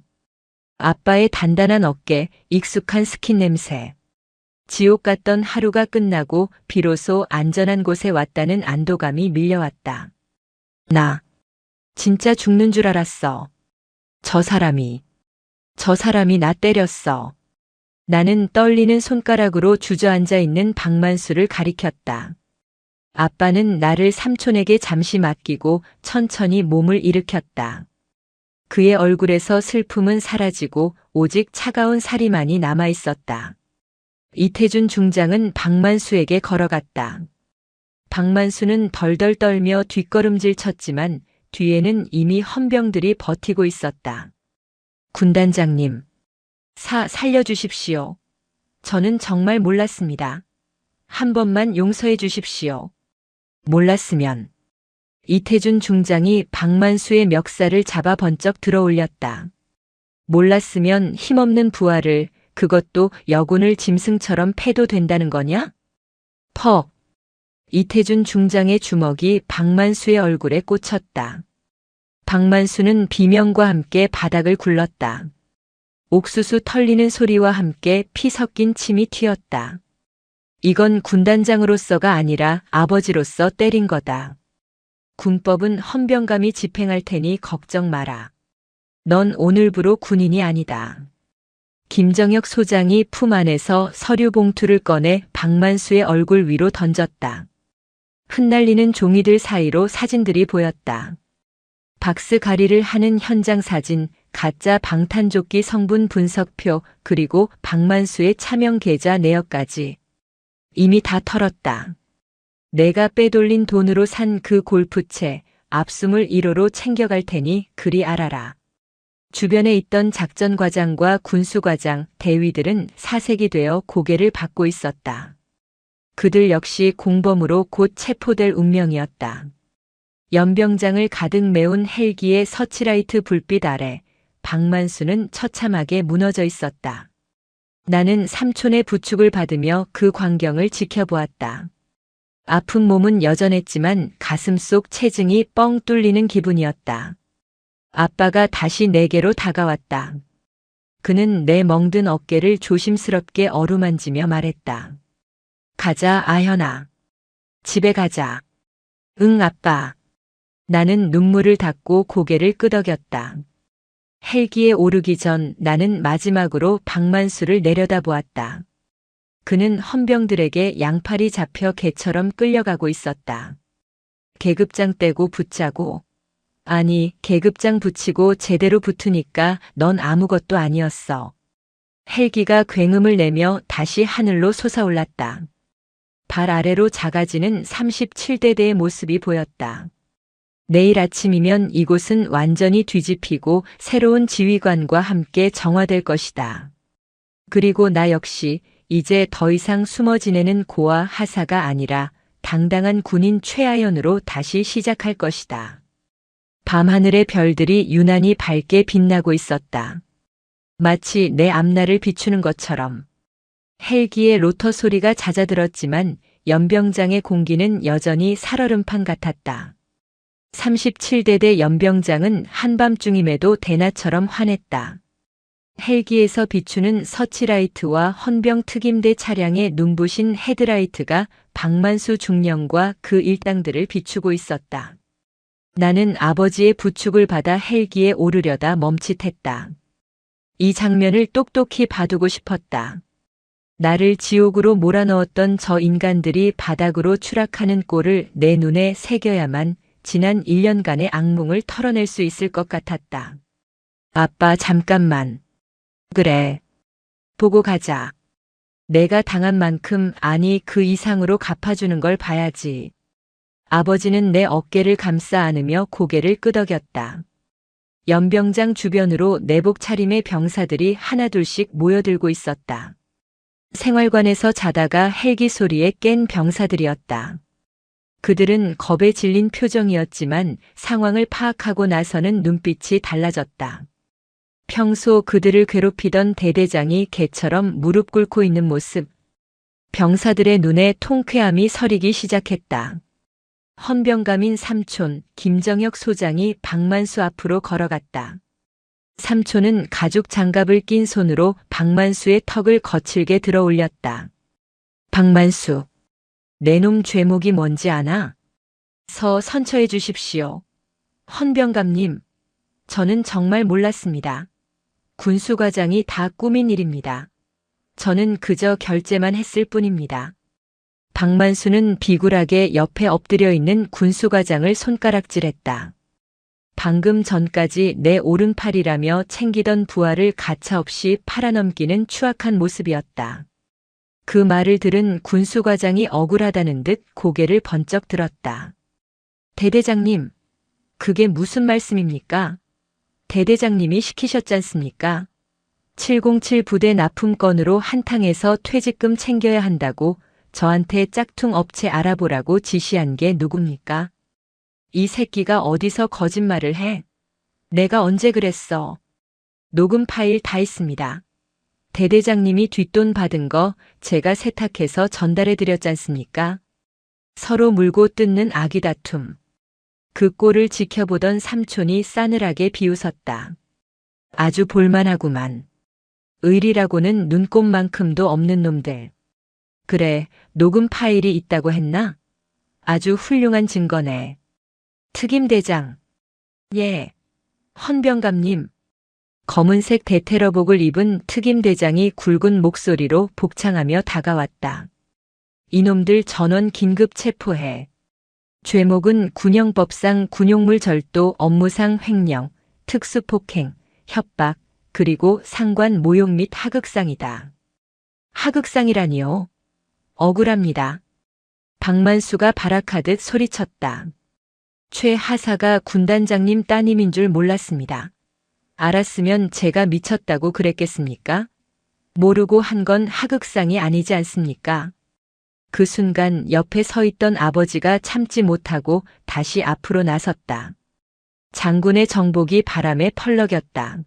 아빠의 단단한 어깨, 익숙한 스킨 냄새. 지옥 같던 하루가 끝나고 비로소 안전한 곳에 왔다는 안도감이 밀려왔다. 나 진짜 죽는 줄 알았어. 저 사람이 나 때렸어. 나는 떨리는 손가락으로 주저앉아 있는 박만수를 가리켰다. 아빠는 나를 삼촌에게 잠시 맡기고 천천히 몸을 일으켰다. 그의 얼굴에서 슬픔은 사라지고 오직 차가운 살이만이 남아 있었다. 이태준 중장은 박만수에게 걸어갔다. 박만수는 덜덜 떨며 뒷걸음질 쳤지만 뒤에는 이미 헌병들이 버티고 있었다. 군단장님, 살려주십시오. 저는 정말 몰랐습니다. 한 번만 용서해 주십시오. 몰랐으면. 이태준 중장이 박만수의 멱살을 잡아 번쩍 들어올렸다. 몰랐으면 힘없는 부하를, 그것도 여군을 짐승처럼 패도 된다는 거냐? 퍽. 이태준 중장의 주먹이 박만수의 얼굴에 꽂혔다. 박만수는 비명과 함께 바닥을 굴렀다. 옥수수 털리는 소리와 함께 피 섞인 침이 튀었다. 이건 군단장으로서가 아니라 아버지로서 때린 거다. 군법은 헌병감이 집행할 테니 걱정 마라. 넌 오늘부로 군인이 아니다. 김정혁 소장이 품 안에서 서류 봉투를 꺼내 박만수의 얼굴 위로 던졌다. 흩날리는 종이들 사이로 사진들이 보였다. 박스가리를 하는 현장 사진, 가짜 방탄조끼 성분 분석표, 그리고 박만수의 차명 계좌 내역까지. 이미 다 털었다. 내가 빼돌린 돈으로 산 그 골프채, 압수물 1호로 챙겨갈 테니 그리 알아라. 주변에 있던 작전과장과 군수과장, 대위들은 사색이 되어 고개를 받고 있었다. 그들 역시 공범으로 곧 체포될 운명이었다. 연병장을 가득 메운 헬기의 서치라이트 불빛 아래 박만수는 처참하게 무너져 있었다. 나는 삼촌의 부축을 받으며 그 광경을 지켜보았다. 아픈 몸은 여전했지만 가슴 속 체증이 뻥 뚫리는 기분이었다. 아빠가 다시 내게로 다가왔다. 그는 내 멍든 어깨를 조심스럽게 어루만지며 말했다. 가자, 아현아. 집에 가자. 응, 아빠. 나는 눈물을 닦고 고개를 끄덕였다. 헬기에 오르기 전 나는 마지막으로 박만수를 내려다보았다. 그는 헌병들에게 양팔이 잡혀 개처럼 끌려가고 있었다. 계급장 떼고 붙자고. 아니, 계급장 붙이고 제대로 붙으니까 넌 아무것도 아니었어. 헬기가 굉음을 내며 다시 하늘로 솟아올랐다. 발 아래로 작아지는 37대대의 모습이 보였다. 내일 아침이면 이곳은 완전히 뒤집히고 새로운 지휘관과 함께 정화될 것이다. 그리고 나 역시 이제 더 이상 숨어 지내는 고아 하사가 아니라 당당한 군인 최하연으로 다시 시작할 것이다. 밤하늘의 별들이 유난히 밝게 빛나고 있었다. 마치 내 앞날을 비추는 것처럼. 헬기의 로터 소리가 잦아들었지만 연병장의 공기는 여전히 살얼음판 같았다. 37대대 연병장은 한밤중임에도 대낮처럼 환했다. 헬기에서 비추는 서치라이트와 헌병 특임대 차량의 눈부신 헤드라이트가 박만수 중령과 그 일당들을 비추고 있었다. 나는 아버지의 부축을 받아 헬기에 오르려다 멈칫했다. 이 장면을 똑똑히 봐두고 싶었다. 나를 지옥으로 몰아넣었던 저 인간들이 바닥으로 추락하는 꼴을 내 눈에 새겨야만 지난 1년간의 악몽을 털어낼 수 있을 것 같았다. 아빠, 잠깐만. 그래. 보고 가자. 내가 당한 만큼, 아니 그 이상으로 갚아주는 걸 봐야지. 아버지는 내 어깨를 감싸 안으며 고개를 끄덕였다. 연병장 주변으로 내복 차림의 병사들이 하나둘씩 모여들고 있었다. 생활관에서 자다가 헬기 소리에 깬 병사들이었다. 그들은 겁에 질린 표정이었지만 상황을 파악하고 나서는 눈빛이 달라졌다. 평소 그들을 괴롭히던 대대장이 개처럼 무릎 꿇고 있는 모습. 병사들의 눈에 통쾌함이 서리기 시작했다. 헌병감인 삼촌 김정혁 소장이 박만수 앞으로 걸어갔다. 삼촌은 가죽 장갑을 낀 손으로 박만수의 턱을 거칠게 들어 올렸다. 박만수, 내 놈 죄목이 뭔지 아나? 선처해 주십시오. 헌병감님, 저는 정말 몰랐습니다. 군수과장이 다 꾸민 일입니다. 저는 그저 결제만 했을 뿐입니다. 박만수는 비굴하게 옆에 엎드려 있는 군수과장을 손가락질했다. 방금 전까지 내 오른팔이라며 챙기던 부하를 가차없이 팔아넘기는 추악한 모습이었다. 그 말을 들은 군수과장이 억울하다는 듯 고개를 번쩍 들었다. 대대장님, 그게 무슨 말씀입니까? 대대장님이 시키셨지 않습니까? 707 부대 납품건으로 한탕에서 퇴직금 챙겨야 한다고 저한테 짝퉁 업체 알아보라고 지시한 게 누굽니까? 이 새끼가 어디서 거짓말을 해? 내가 언제 그랬어? 녹음 파일 다 있습니다. 대대장님이 뒷돈 받은 거 제가 세탁해서 전달해 드렸지 않습니까? 서로 물고 뜯는 아기 다툼. 그 꼴을 지켜보던 삼촌이 싸늘하게 비웃었다. 아주 볼만하구만. 의리라고는 눈꼽만큼도 없는 놈들. 그래, 녹음 파일이 있다고 했나? 아주 훌륭한 증거네. 특임대장. 예. 헌병감님. 검은색 대테러복을 입은 특임대장이 굵은 목소리로 복창하며 다가왔다. 이놈들 전원 긴급 체포해. 죄목은 군형법상 군용물 절도, 업무상 횡령, 특수폭행, 협박, 그리고 상관 모욕 및 하극상이다. 하극상이라니요? 억울합니다. 박만수가 발악하듯 소리쳤다. 최 하사가 군단장님 따님인 줄 몰랐습니다. 알았으면 제가 미쳤다고 그랬겠습니까? 모르고 한 건 하극상이 아니지 않습니까? 그 순간 옆에 서 있던 아버지가 참지 못하고 다시 앞으로 나섰다. 장군의 정복이 바람에 펄럭였다.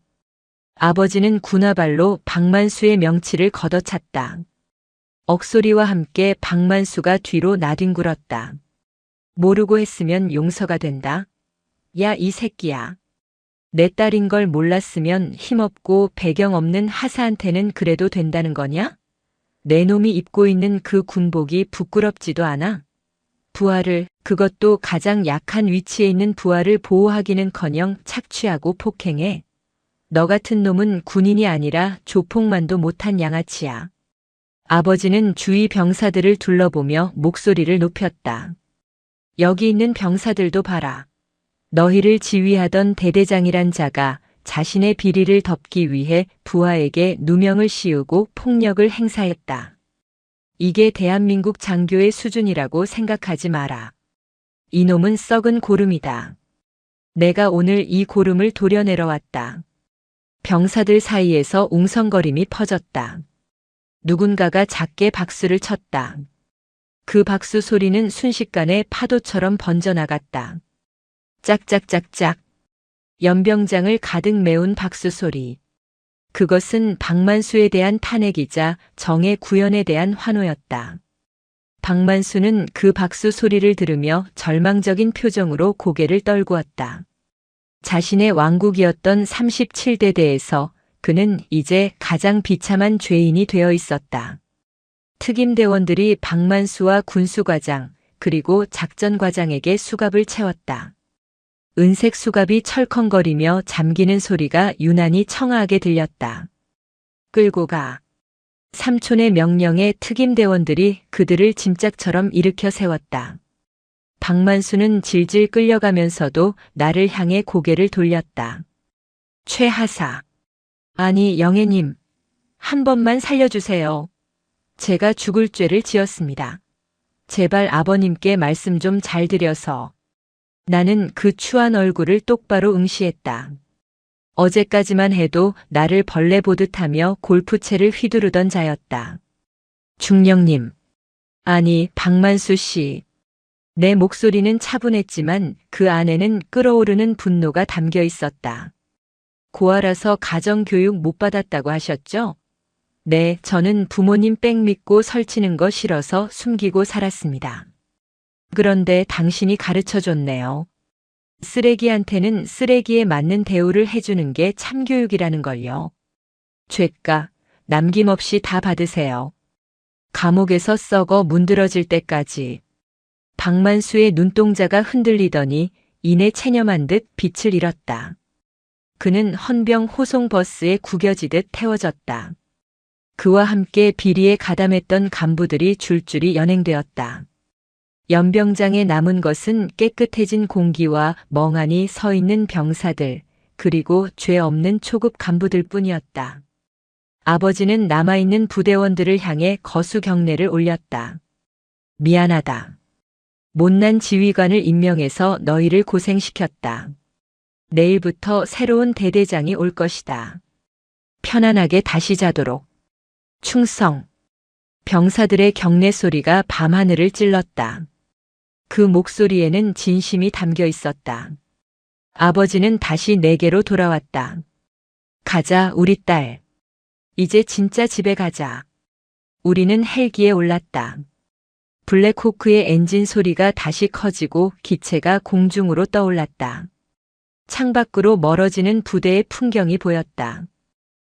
아버지는 군화발로 박만수의 명치를 걷어찼다. 억소리와 함께 박만수가 뒤로 나뒹굴었다. 모르고 했으면 용서가 된다. 야, 이 새끼야. 내 딸인 걸 몰랐으면 힘없고 배경 없는 하사한테는 그래도 된다는 거냐? 내 놈이 입고 있는 그 군복이 부끄럽지도 않아? 부하를, 그것도 가장 약한 위치에 있는 부하를 보호하기는커녕 착취하고 폭행해. 너 같은 놈은 군인이 아니라 조폭만도 못한 양아치야. 아버지는 주위 병사들을 둘러보며 목소리를 높였다. 여기 있는 병사들도 봐라. 너희를 지휘하던 대대장이란 자가 자신의 비리를 덮기 위해 부하에게 누명을 씌우고 폭력을 행사했다. 이게 대한민국 장교의 수준이라고 생각하지 마라. 이놈은 썩은 고름이다. 내가 오늘 이 고름을 도려내러 왔다. 병사들 사이에서 웅성거림이 퍼졌다. 누군가가 작게 박수를 쳤다. 그 박수 소리는 순식간에 파도처럼 번져나갔다. 짝짝짝짝. 연병장을 가득 메운 박수 소리. 그것은 박만수에 대한 탄핵이자 정의 구현에 대한 환호였다. 박만수는 그 박수 소리를 들으며 절망적인 표정으로 고개를 떨구었다. 자신의 왕국이었던 37대대에서 그는 이제 가장 비참한 죄인이 되어 있었다. 특임대원들이 박만수와 군수과장 그리고 작전과장에게 수갑을 채웠다. 은색 수갑이 철컹거리며 잠기는 소리가 유난히 청아하게 들렸다. 끌고 가. 삼촌의 명령에 특임대원들이 그들을 짐짝처럼 일으켜 세웠다. 박만수는 질질 끌려가면서도 나를 향해 고개를 돌렸다. 최하사. 아니, 영애님. 한 번만 살려주세요. 제가 죽을 죄를 지었습니다. 제발 아버님께 말씀 좀 잘 드려서. 나는 그 추한 얼굴을 똑바로 응시했다. 어제까지만 해도 나를 벌레 보듯 하며 골프채를 휘두르던 자였다. 중령님. 아니, 박만수 씨. 내 목소리는 차분했지만 그 안에는 끓어오르는 분노가 담겨 있었다. 고아라서 가정교육 못 받았다고 하셨죠? 네, 저는 부모님 백 믿고 설치는 거 싫어서 숨기고 살았습니다. 그런데 당신이 가르쳐줬네요. 쓰레기한테는 쓰레기에 맞는 대우를 해주는 게 참교육이라는 걸요. 죄가 남김없이 다 받으세요. 감옥에서 썩어 문드러질 때까지. 박만수의 눈동자가 흔들리더니 이내 체념한 듯 빛을 잃었다. 그는 헌병 호송버스에 구겨지듯 태워졌다. 그와 함께 비리에 가담했던 간부들이 줄줄이 연행되었다. 연병장에 남은 것은 깨끗해진 공기와 멍하니 서 있는 병사들, 그리고 죄 없는 초급 간부들 뿐이었다. 아버지는 남아있는 부대원들을 향해 거수 경례를 올렸다. 미안하다. 못난 지휘관을 임명해서 너희를 고생시켰다. 내일부터 새로운 대대장이 올 것이다. 편안하게 다시 자도록. 충성. 병사들의 경례 소리가 밤하늘을 찔렀다. 그 목소리에는 진심이 담겨 있었다. 아버지는 다시 내게로 돌아왔다. 가자, 우리 딸. 이제 진짜 집에 가자. 우리는 헬기에 올랐다. 블랙호크의 엔진 소리가 다시 커지고 기체가 공중으로 떠올랐다. 창밖으로 멀어지는 부대의 풍경이 보였다.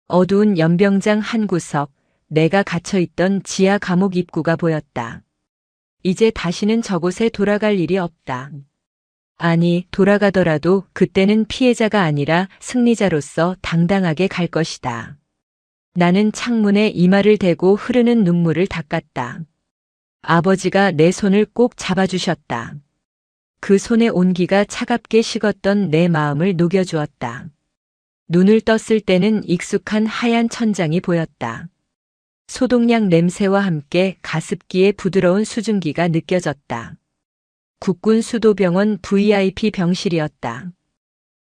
어두운 연병장 한 구석, 내가 갇혀있던 지하 감옥 입구가 보였다. 이제 다시는 저곳에 돌아갈 일이 없다. 아니, 돌아가더라도 그때는 피해자가 아니라 승리자로서 당당하게 갈 것이다. 나는 창문에 이마를 대고 흐르는 눈물을 닦았다. 아버지가 내 손을 꼭 잡아주셨다. 그 손의 온기가 차갑게 식었던 내 마음을 녹여주었다. 눈을 떴을 때는 익숙한 하얀 천장이 보였다. 소독약 냄새와 함께 가습기의 부드러운 수증기가 느껴졌다. 국군 수도병원 VIP 병실이었다.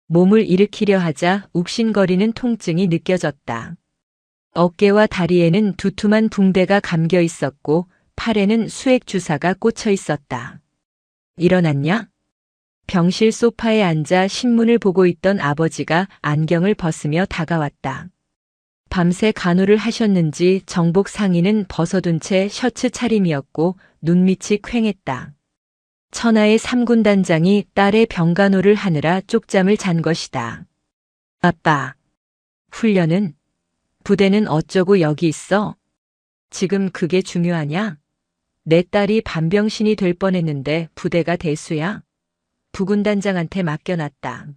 몸을 일으키려 하자 욱신거리는 통증이 느껴졌다. 어깨와 다리에는 두툼한 붕대가 감겨 있었고 팔에는 수액 주사가 꽂혀 있었다. 일어났냐? 병실 소파에 앉아 신문을 보고 있던 아버지가 안경을 벗으며 다가왔다. 밤새 간호를 하셨는지 정복 상의는 벗어둔 채 셔츠 차림이었고 눈밑이 퀭했다. 천하의 3군 단장이 딸의 병간호를 하느라 쪽잠을 잔 것이다. 아빠. 훈련은? 부대는 어쩌고 여기 있어? 지금 그게 중요하냐? 내 딸이 반병신이 될 뻔했는데 부대가 대수야? 부군단장한테 맡겨놨다.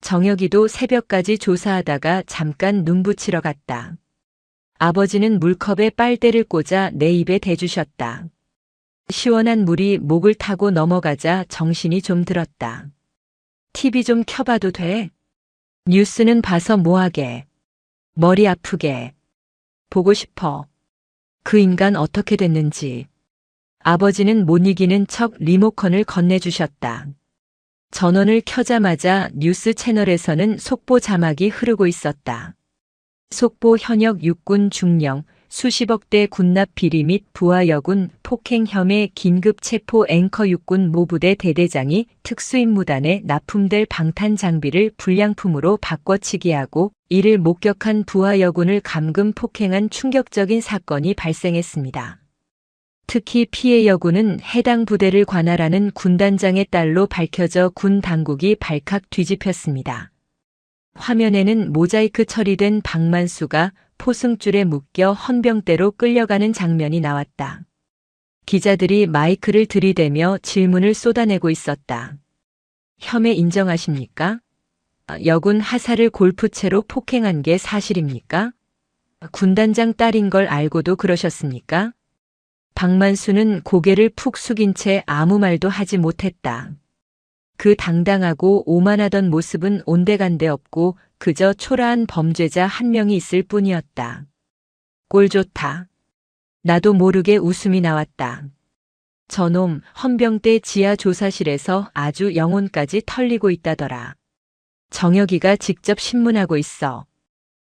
정혁이도 새벽까지 조사하다가 잠깐 눈 붙이러 갔다. 아버지는 물컵에 빨대를 꽂아 내 입에 대주셨다. 시원한 물이 목을 타고 넘어가자 정신이 좀 들었다. TV 좀 켜봐도 돼? 뉴스는 봐서 뭐하게. 머리 아프게. 보고 싶어. 그 인간 어떻게 됐는지. 아버지는 못 이기는 척 리모컨을 건네주셨다. 전원을 켜자마자 뉴스 채널에서는 속보 자막이 흐르고 있었다. 속보 현역 육군 중령, 수십억대 군납 비리 및 부하 여군 폭행 혐의 긴급 체포 앵커 육군 모부대 대대장이 특수임무단에 납품될 방탄 장비를 불량품으로 바꿔치기하고 이를 목격한 부하 여군을 감금 폭행한 충격적인 사건이 발생했습니다. 특히 피해 여군은 해당 부대를 관할하는 군단장의 딸로 밝혀져 군 당국이 발칵 뒤집혔습니다. 화면에는 모자이크 처리된 박만수가 포승줄에 묶여 헌병대로 끌려가는 장면이 나왔다. 기자들이 마이크를 들이대며 질문을 쏟아내고 있었다. 혐의 인정하십니까? 여군 하사를 골프채로 폭행한 게 사실입니까? 군단장 딸인 걸 알고도 그러셨습니까? 박만수는 고개를 푹 숙인 채 아무 말도 하지 못했다. 그 당당하고 오만하던 모습은 온데간데 없고 그저 초라한 범죄자 한 명이 있을 뿐이었다. 꼴 좋다. 나도 모르게 웃음이 나왔다. 저놈 헌병대 지하 조사실에서 아주 영혼까지 털리고 있다더라. 정혁이가 직접 신문하고 있어.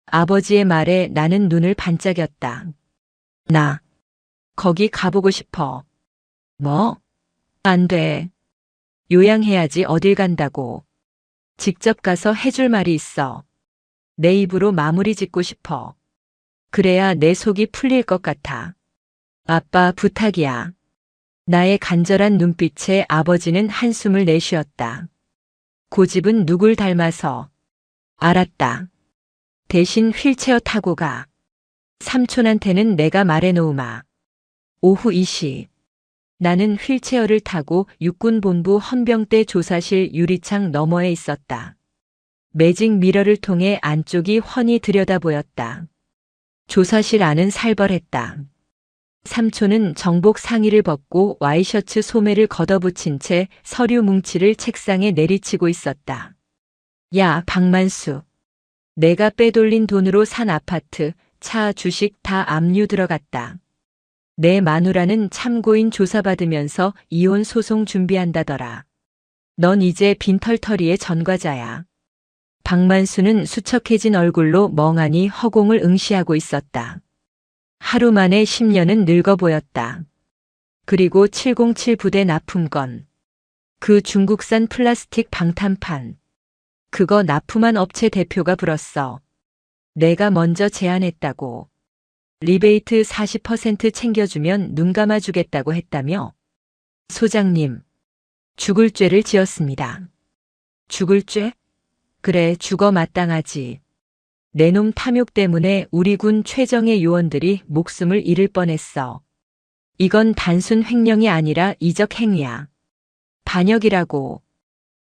아버지의 말에 나는 눈을 반짝였다. 나 거기 가보고 싶어. 뭐? 안 돼. 요양해야지 어딜 간다고. 직접 가서 해줄 말이 있어. 내 입으로 마무리 짓고 싶어. 그래야 내 속이 풀릴 것 같아. 아빠 부탁이야. 나의 간절한 눈빛에 아버지는 한숨을 내쉬었다. 고집은 누굴 닮아서. 알았다. 대신 휠체어 타고 가. 삼촌한테는 내가 말해놓으마. 오후 2시. 나는 휠체어를 타고 육군본부 헌병대 조사실 유리창 너머에 있었다. 매직 미러를 통해 안쪽이 훤히 들여다 보였다. 조사실 안은 살벌했다. 삼촌은 정복 상의를 벗고 와이셔츠 소매를 걷어붙인 채 서류 뭉치를 책상에 내리치고 있었다. 야, 박만수. 내가 빼돌린 돈으로 산 아파트, 차, 주식 다 압류 들어갔다. 내 마누라는 참고인 조사받으면서 이혼 소송 준비한다더라. 넌 이제 빈털터리의 전과자야. 박만수는 수척해진 얼굴로 멍하니 허공을 응시하고 있었다. 하루 만에 10년은 늙어 보였다. 그리고 707 부대 납품건. 그 중국산 플라스틱 방탄판. 그거 납품한 업체 대표가 불었어. 내가 먼저 제안했다고. 리베이트 40% 챙겨주면 눈 감아주겠다고 했다며? 소장님, 죽을 죄를 지었습니다. 죽을 죄? 그래, 죽어 마땅하지. 내 놈 탐욕 때문에 우리 군 최정예 요원들이 목숨을 잃을 뻔했어. 이건 단순 횡령이 아니라 이적 행위야. 반역이라고.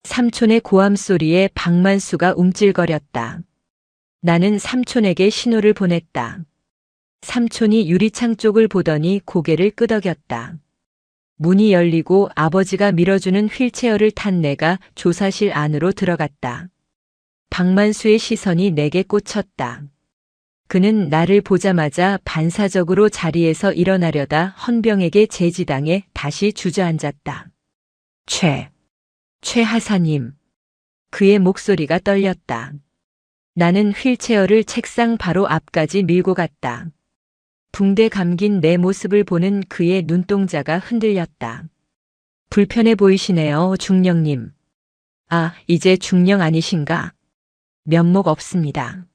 삼촌의 고함 소리에 박만수가 움찔거렸다. 나는 삼촌에게 신호를 보냈다. 삼촌이 유리창 쪽을 보더니 고개를 끄덕였다. 문이 열리고 아버지가 밀어주는 휠체어를 탄 내가 조사실 안으로 들어갔다. 박만수의 시선이 내게 꽂혔다. 그는 나를 보자마자 반사적으로 자리에서 일어나려다 헌병에게 제지당해 다시 주저앉았다. 최 하사님. 그의 목소리가 떨렸다. 나는 휠체어를 책상 바로 앞까지 밀고 갔다. 붕대 감긴 내 모습을 보는 그의 눈동자가 흔들렸다. 불편해 보이시네요, 중령님. 아, 이제 중령 아니신가? 면목 없습니다.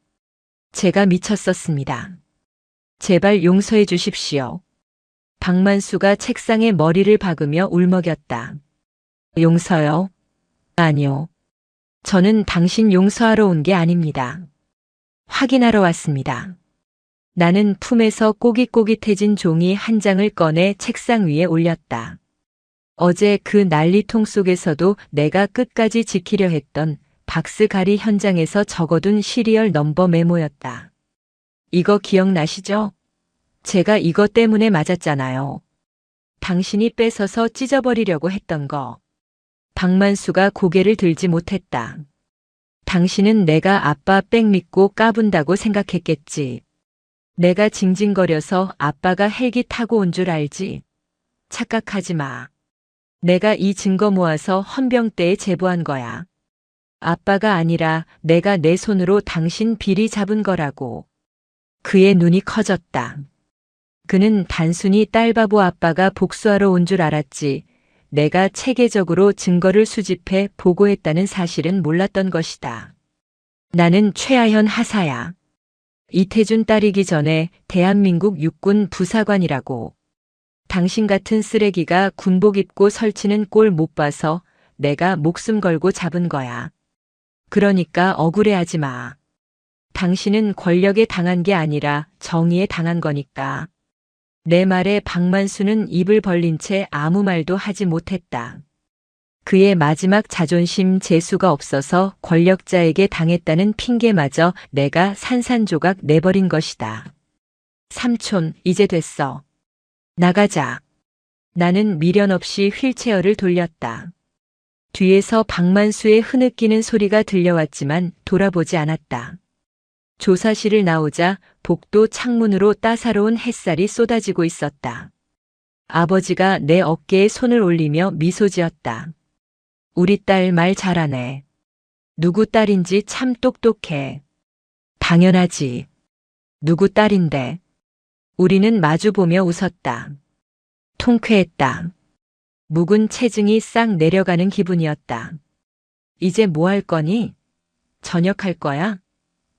제가 미쳤었습니다. 제발 용서해 주십시오. 박만수가 책상에 머리를 박으며 울먹였다. 용서요? 아니요. 저는 당신 용서하러 온 게 아닙니다. 확인하러 왔습니다. 나는 품에서 꼬깃꼬깃해진 종이 한 장을 꺼내 책상 위에 올렸다. 어제 그 난리통 속에서도 내가 끝까지 지키려 했던 박스가리 현장에서 적어둔 시리얼 넘버 메모였다. 이거 기억나시죠? 제가 이거 때문에 맞았잖아요. 당신이 뺏어서 찢어버리려고 했던 거. 박만수가 고개를 들지 못했다. 당신은 내가 아빠 백 믿고 까분다고 생각했겠지. 내가 징징거려서 아빠가 헬기 타고 온 줄 알지. 착각하지 마. 내가 이 증거 모아서 헌병대에 제보한 거야. 아빠가 아니라 내가 내 손으로 당신 비리 잡은 거라고. 그의 눈이 커졌다. 그는 단순히 딸바보 아빠가 복수하러 온 줄 알았지. 내가 체계적으로 증거를 수집해 보고했다는 사실은 몰랐던 것이다. 나는 최하현 하사야. 이태준 딸이기 전에 대한민국 육군 부사관이라고. 당신 같은 쓰레기가 군복 입고 설치는 꼴 못 봐서 내가 목숨 걸고 잡은 거야. 그러니까 억울해하지 마. 당신은 권력에 당한 게 아니라 정의에 당한 거니까. 내 말에 박만수는 입을 벌린 채 아무 말도 하지 못했다. 그의 마지막 자존심 재수가 없어서 권력자에게 당했다는 핑계마저 내가 산산조각 내버린 것이다. 삼촌, 이제 됐어. 나가자. 나는 미련 없이 휠체어를 돌렸다. 뒤에서 박만수의 흐느끼는 소리가 들려왔지만 돌아보지 않았다. 조사실을 나오자 복도 창문으로 따사로운 햇살이 쏟아지고 있었다. 아버지가 내 어깨에 손을 올리며 미소 지었다. 우리 딸 말 잘하네. 누구 딸인지 참 똑똑해. 당연하지. 누구 딸인데. 우리는 마주보며 웃었다. 통쾌했다. 묵은 체증이 싹 내려가는 기분이었다. 이제 뭐 할 거니? 전역할 거야?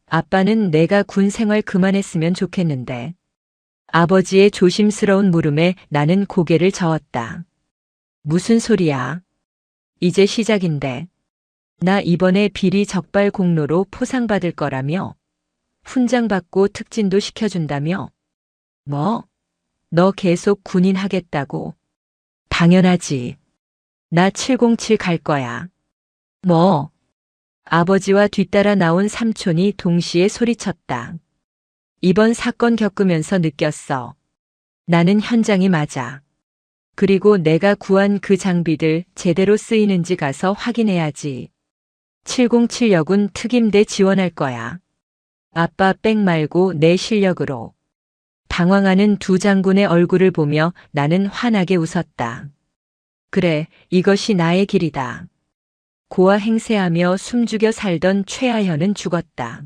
아빠는 내가 군 생활 그만했으면 좋겠는데. 아버지의 조심스러운 물음에 나는 고개를 저었다. 무슨 소리야? 이제 시작인데. 나 이번에 비리 적발 공로로 포상받을 거라며? 훈장 받고 특진도 시켜준다며? 뭐? 너 계속 군인 하겠다고? 당연하지. 나 707 갈 거야. 뭐? 아버지와 뒤따라 나온 삼촌이 동시에 소리쳤다. 이번 사건 겪으면서 느꼈어. 나는 현장이 맞아. 그리고 내가 구한 그 장비들 제대로 쓰이는지 가서 확인해야지. 707역은 특임대 지원할 거야. 아빠 백 말고 내 실력으로. 당황하는 두 장군의 얼굴을 보며 나는 환하게 웃었다. 그래, 이것이 나의 길이다. 고아 행세하며 숨죽여 살던 최하현은 죽었다.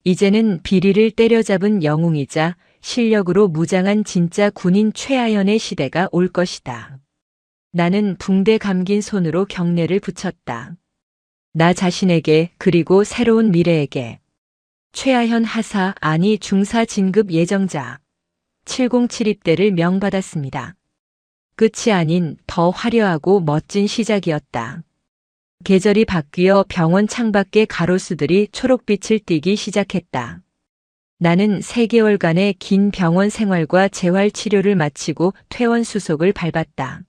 이제는 비리를 때려잡은 영웅이자 실력으로 무장한 진짜 군인 최하현의 시대가 올 것이다. 나는 붕대 감긴 손으로 경례를 붙였다. 나 자신에게 그리고 새로운 미래에게. 최하현 하사 아니 중사 진급 예정자 707 입대를 명받았습니다. 끝이 아닌 더 화려하고 멋진 시작이었다. 계절이 바뀌어 병원 창밖에 가로수들이 초록빛을 띠기 시작했다. 나는 3개월간의 긴 병원 생활과 재활 치료를 마치고 퇴원 수속을 밟았다.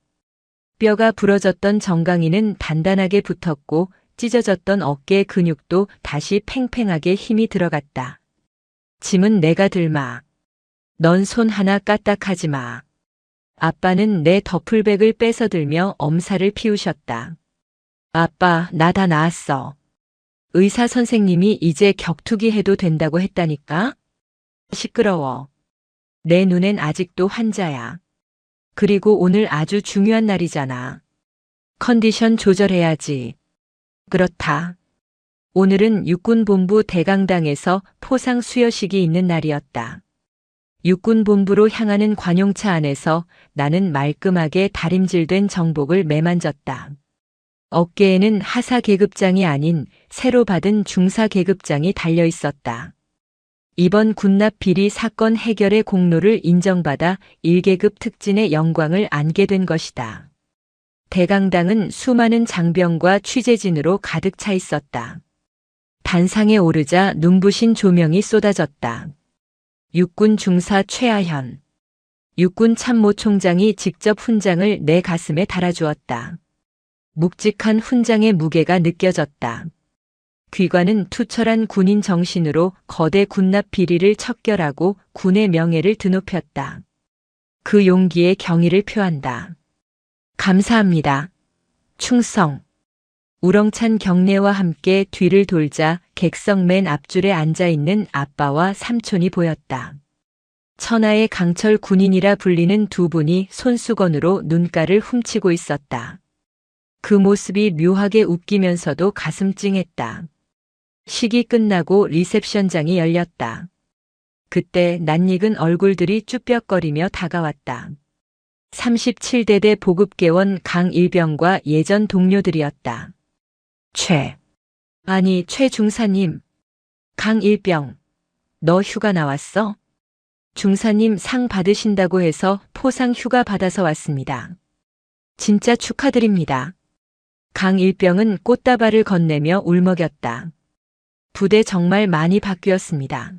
뼈가 부러졌던 정강이는 단단하게 붙었고 찢어졌던 어깨 근육도 다시 팽팽하게 힘이 들어갔다. 짐은 내가 들마. 넌 손 하나 까딱하지 마. 아빠는 내 더플백을 뺏어들며 엄살을 피우셨다. 아빠, 나 다 나았어. 의사 선생님이 이제 격투기 해도 된다고 했다니까? 시끄러워. 내 눈엔 아직도 환자야. 그리고 오늘 아주 중요한 날이잖아. 컨디션 조절해야지. 그렇다. 오늘은 육군본부 대강당에서 포상 수여식이 있는 날이었다. 육군본부로 향하는 관용차 안에서 나는 말끔하게 다림질된 정복을 매만졌다. 어깨에는 하사 계급장이 아닌 새로 받은 중사 계급장이 달려 있었다. 이번 군납 비리 사건 해결의 공로를 인정받아 1계급 특진의 영광을 안게 된 것이다. 대강당은 수많은 장병과 취재진으로 가득 차 있었다. 단상에 오르자 눈부신 조명이 쏟아졌다. 육군 중사 최하현. 육군 참모총장이 직접 훈장을 내 가슴에 달아주었다. 묵직한 훈장의 무게가 느껴졌다. 귀관은 투철한 군인 정신으로 거대 군납 비리를 척결하고 군의 명예를 드높였다. 그 용기에 경의를 표한다. 감사합니다. 충성. 우렁찬 경례와 함께 뒤를 돌자 객석 맨 앞줄에 앉아있는 아빠와 삼촌이 보였다. 천하의 강철 군인이라 불리는 두 분이 손수건으로 눈가를 훔치고 있었다. 그 모습이 묘하게 웃기면서도 가슴 찡했다. 식이 끝나고 리셉션장이 열렸다. 그때 낯익은 얼굴들이 쭈뼛거리며 다가왔다. 37대대 보급계원 강일병과 예전 동료들이었다. 최 중사님. 강일병, 너 휴가 나왔어? 중사님 상 받으신다고 해서 포상 휴가 받아서 왔습니다. 진짜 축하드립니다. 강일병은 꽃다발을 건네며 울먹였다. 부대 정말 많이 바뀌었습니다.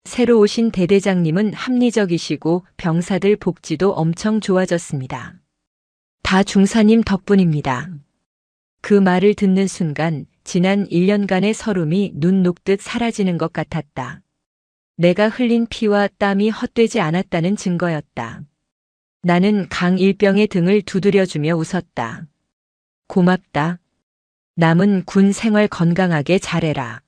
새로 오신 대대장님은 합리적이시고 병사들 복지도 엄청 좋아졌습니다. 다 중사님 덕분입니다. 그 말을 듣는 순간 지난 1년간의 서름이 눈 녹듯 사라지는 것 같았다. 내가 흘린 피와 땀이 헛되지 않았다는 증거였다. 나는 강일병의 등을 두드려주며 웃었다. 고맙다. 남은 군 생활 건강하게 잘해라.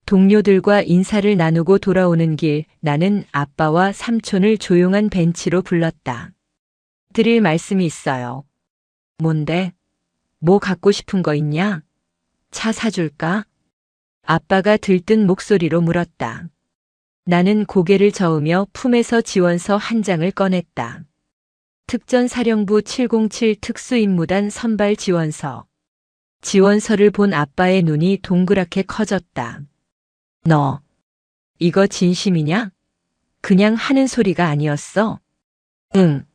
동료들과 인사를 나누고 돌아오는 길 나는 아빠와 삼촌을 조용한 벤치로 불렀다. 드릴 말씀이 있어요. 뭔데? 뭐 갖고 싶은 거 있냐? 차 사줄까? 아빠가 들뜬 목소리로 물었다. 나는 고개를 저으며 품에서 지원서 한 장을 꺼냈다. 특전사령부 707 특수임무단 선발 지원서. 지원서를 본 아빠의 눈이 동그랗게 커졌다. 너, 이거 진심이냐? 그냥 하는 소리가 아니었어? 응.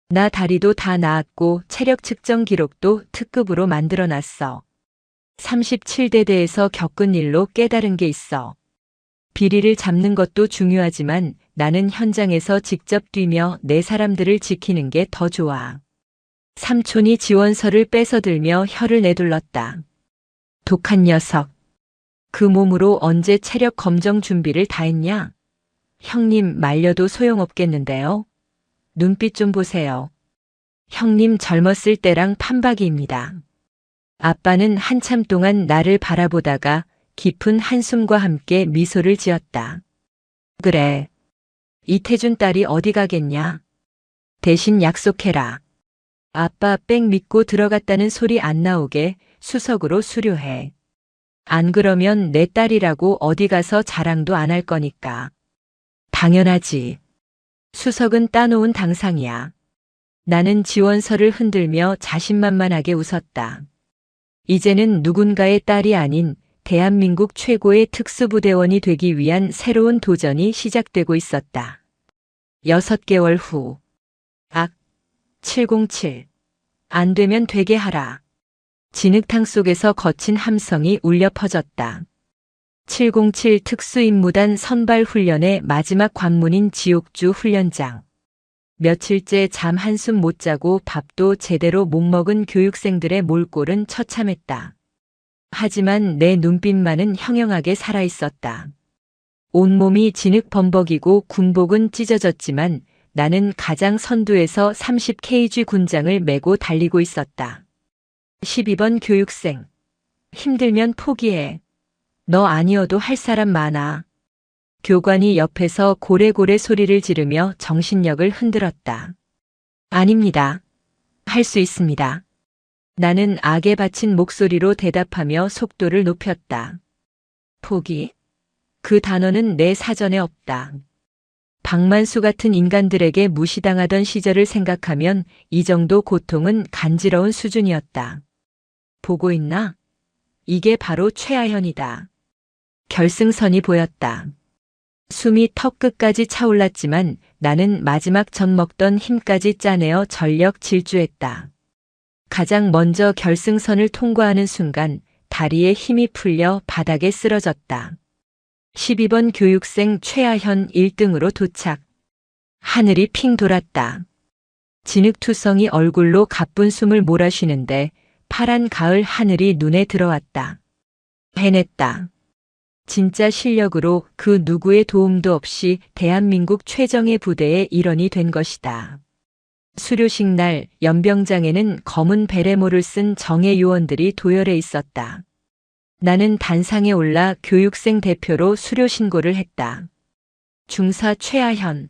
나 다리도 다 나았고 체력 측정 기록도 특급으로 만들어놨어. 37대대에서 겪은 일로 깨달은 게 있어. 비리를 잡는 것도 중요하지만 나는 현장에서 직접 뛰며 내 사람들을 지키는 게 더 좋아. 삼촌이 지원서를 뺏어들며 혀를 내둘렀다. 독한 녀석. 그 몸으로 언제 체력 검정 준비를 다 했냐? 형님 말려도 소용없겠는데요. 눈빛 좀 보세요. 형님 젊었을 때랑 판박이입니다. 아빠는 한참 동안 나를 바라보다가 깊은 한숨과 함께 미소를 지었다. 그래. 이태준 딸이 어디 가겠냐? 대신 약속해라. 아빠 백 믿고 들어갔다는 소리 안 나오게 수석으로 수료해. 안 그러면 내 딸이라고 어디 가서 자랑도 안 할 거니까. 당연하지. 수석은 따놓은 당상이야. 나는 지원서를 흔들며 자신만만하게 웃었다. 이제는 누군가의 딸이 아닌 대한민국 최고의 특수부대원이 되기 위한 새로운 도전이 시작되고 있었다. 6개월 후. 707. 안 되면 되게 하라. 진흙탕 속에서 거친 함성이 울려 퍼졌다. 707 특수임무단 선발 훈련의 마지막 관문인 지옥주 훈련장. 며칠째 잠 한숨 못 자고 밥도 제대로 못 먹은 교육생들의 몰골은 처참했다. 하지만 내 눈빛만은 형형하게 살아있었다. 온몸이 진흙 범벅이고 군복은 찢어졌지만 나는 가장 선두에서 30kg 군장을 메고 달리고 있었다. 12번 교육생. 힘들면 포기해. 너 아니어도 할 사람 많아. 교관이 옆에서 고래고래 소리를 지르며 정신력을 흔들었다. 아닙니다. 할 수 있습니다. 나는 악에 바친 목소리로 대답하며 속도를 높였다. 포기? 그 단어는 내 사전에 없다. 박만수 같은 인간들에게 무시당하던 시절을 생각하면 이 정도 고통은 간지러운 수준이었다. 보고 있나? 이게 바로 최하현이다. 결승선이 보였다. 숨이 턱 끝까지 차올랐지만 나는 마지막 젖 먹던 힘까지 짜내어 전력 질주했다. 가장 먼저 결승선을 통과하는 순간 다리에 힘이 풀려 바닥에 쓰러졌다. 12번 교육생 최하현 1등으로 도착. 하늘이 핑 돌았다. 진흙투성이 얼굴로 가쁜 숨을 몰아쉬는데 파란 가을 하늘이 눈에 들어왔다. 해냈다. 진짜 실력으로 그 누구의 도움도 없이 대한민국 최정예 부대의 일원이 된 것이다. 수료식 날 연병장에는 검은 베레모를 쓴 정예 요원들이 도열해 있었다. 나는 단상에 올라 교육생 대표로 수료 신고를 했다. 중사 최하현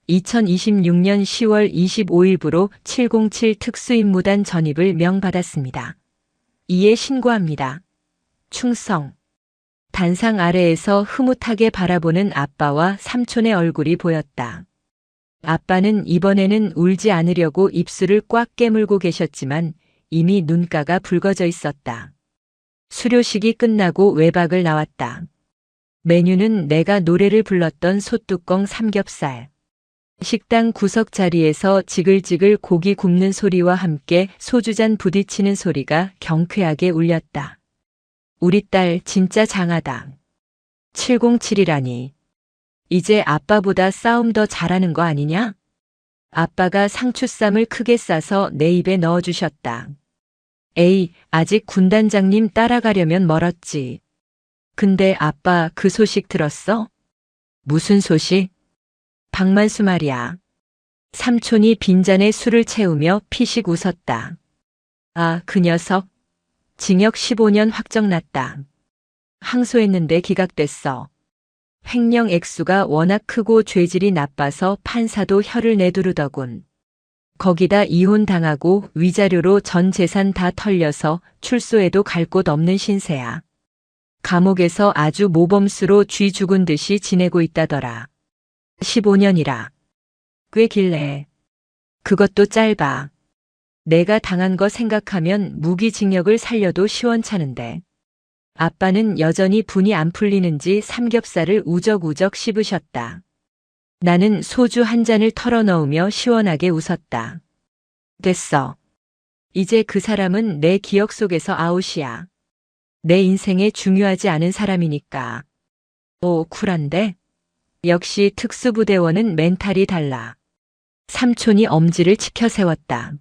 2026년 10월 25일부로 707 특수임무단 전입을 명받았습니다. 이에 신고합니다. 충성. 단상 아래에서 흐뭇하게 바라보는 아빠와 삼촌의 얼굴이 보였다. 아빠는 이번에는 울지 않으려고 입술을 꽉 깨물고 계셨지만 이미 눈가가 붉어져 있었다. 수료식이 끝나고 외박을 나왔다. 메뉴는 내가 노래를 불렀던 소뚜껑 삼겹살. 식당 구석 자리에서 지글지글 고기 굽는 소리와 함께 소주잔 부딪히는 소리가 경쾌하게 울렸다. 우리 딸 진짜 장하다. 707이라니. 이제 아빠보다 싸움 더 잘하는 거 아니냐? 아빠가 상추쌈을 크게 싸서 내 입에 넣어주셨다. 에이, 아직 군단장님 따라가려면 멀었지. 근데 아빠 그 소식 들었어? 무슨 소식? 박만수 말이야. 삼촌이 빈잔에 술을 채우며 피식 웃었다. 아, 그 녀석. 징역 15년 확정났다. 항소했는데 기각됐어. 횡령 액수가 워낙 크고 죄질이 나빠서 판사도 혀를 내두르더군. 거기다 이혼당하고 위자료로 전 재산 다 털려서 출소해도 갈 곳 없는 신세야. 감옥에서 아주 모범수로 쥐 죽은 듯이 지내고 있다더라. 15년이라. 꽤 길래. 그것도 짧아. 내가 당한 거 생각하면 무기징역을 살려도 시원찮은데. 아빠는 여전히 분이 안 풀리는지 삼겹살을 우적우적 씹으셨다. 나는 소주 한 잔을 털어넣으며 시원하게 웃었다. 됐어. 이제 그 사람은 내 기억 속에서 아웃이야. 내 인생에 중요하지 않은 사람이니까. 오, 쿨한데? 역시 특수부대원은 멘탈이 달라. 삼촌이 엄지를 치켜 세웠다.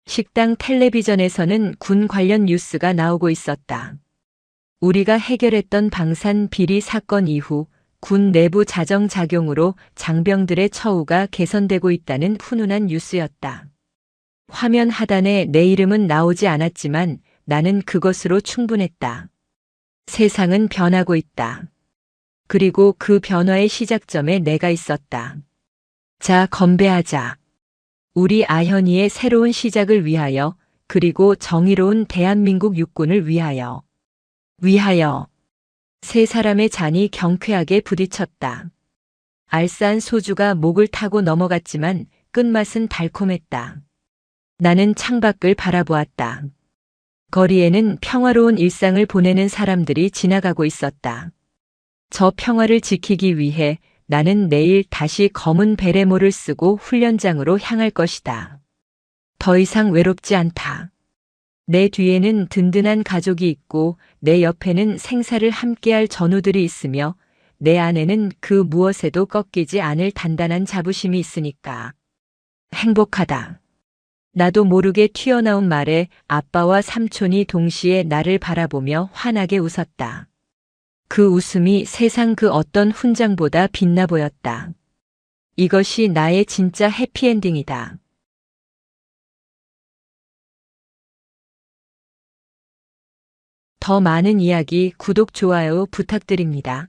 식당 텔레비전에서는 군 관련 뉴스가 나오고 있었다. 우리가 해결했던 방산 비리 사건 이후 군 내부 자정작용으로 장병들의 처우가 개선되고 있다는 훈훈한 뉴스였다. 화면 하단에 내 이름은 나오지 않았지만 나는 그것으로 충분했다. 세상은 변하고 있다. 그리고 그 변화의 시작점에 내가 있었다. 자, 건배하자. 우리 아현이의 새로운 시작을 위하여, 그리고 정의로운 대한민국 육군을 위하여. 세 사람의 잔이 경쾌하게 부딪혔다. 알싸한 소주가 목을 타고 넘어갔지만 끝맛은 달콤했다. 나는 창밖을 바라보았다. 거리에는 평화로운 일상을 보내는 사람들이 지나가고 있었다. 저 평화를 지키기 위해 나는 내일 다시 검은 베레모를 쓰고 훈련장으로 향할 것이다. 더 이상 외롭지 않다. 내 뒤에는 든든한 가족이 있고 내 옆에는 생사를 함께할 전우들이 있으며 내 안에는 그 무엇에도 꺾이지 않을 단단한 자부심이 있으니까. 행복하다. 나도 모르게 튀어나온 말에 아빠와 삼촌이 동시에 나를 바라보며 환하게 웃었다. 그 웃음이 세상 그 어떤 훈장보다 빛나 보였다. 이것이 나의 진짜 해피엔딩이다. 더 많은 이야기 구독, 좋아요 부탁드립니다.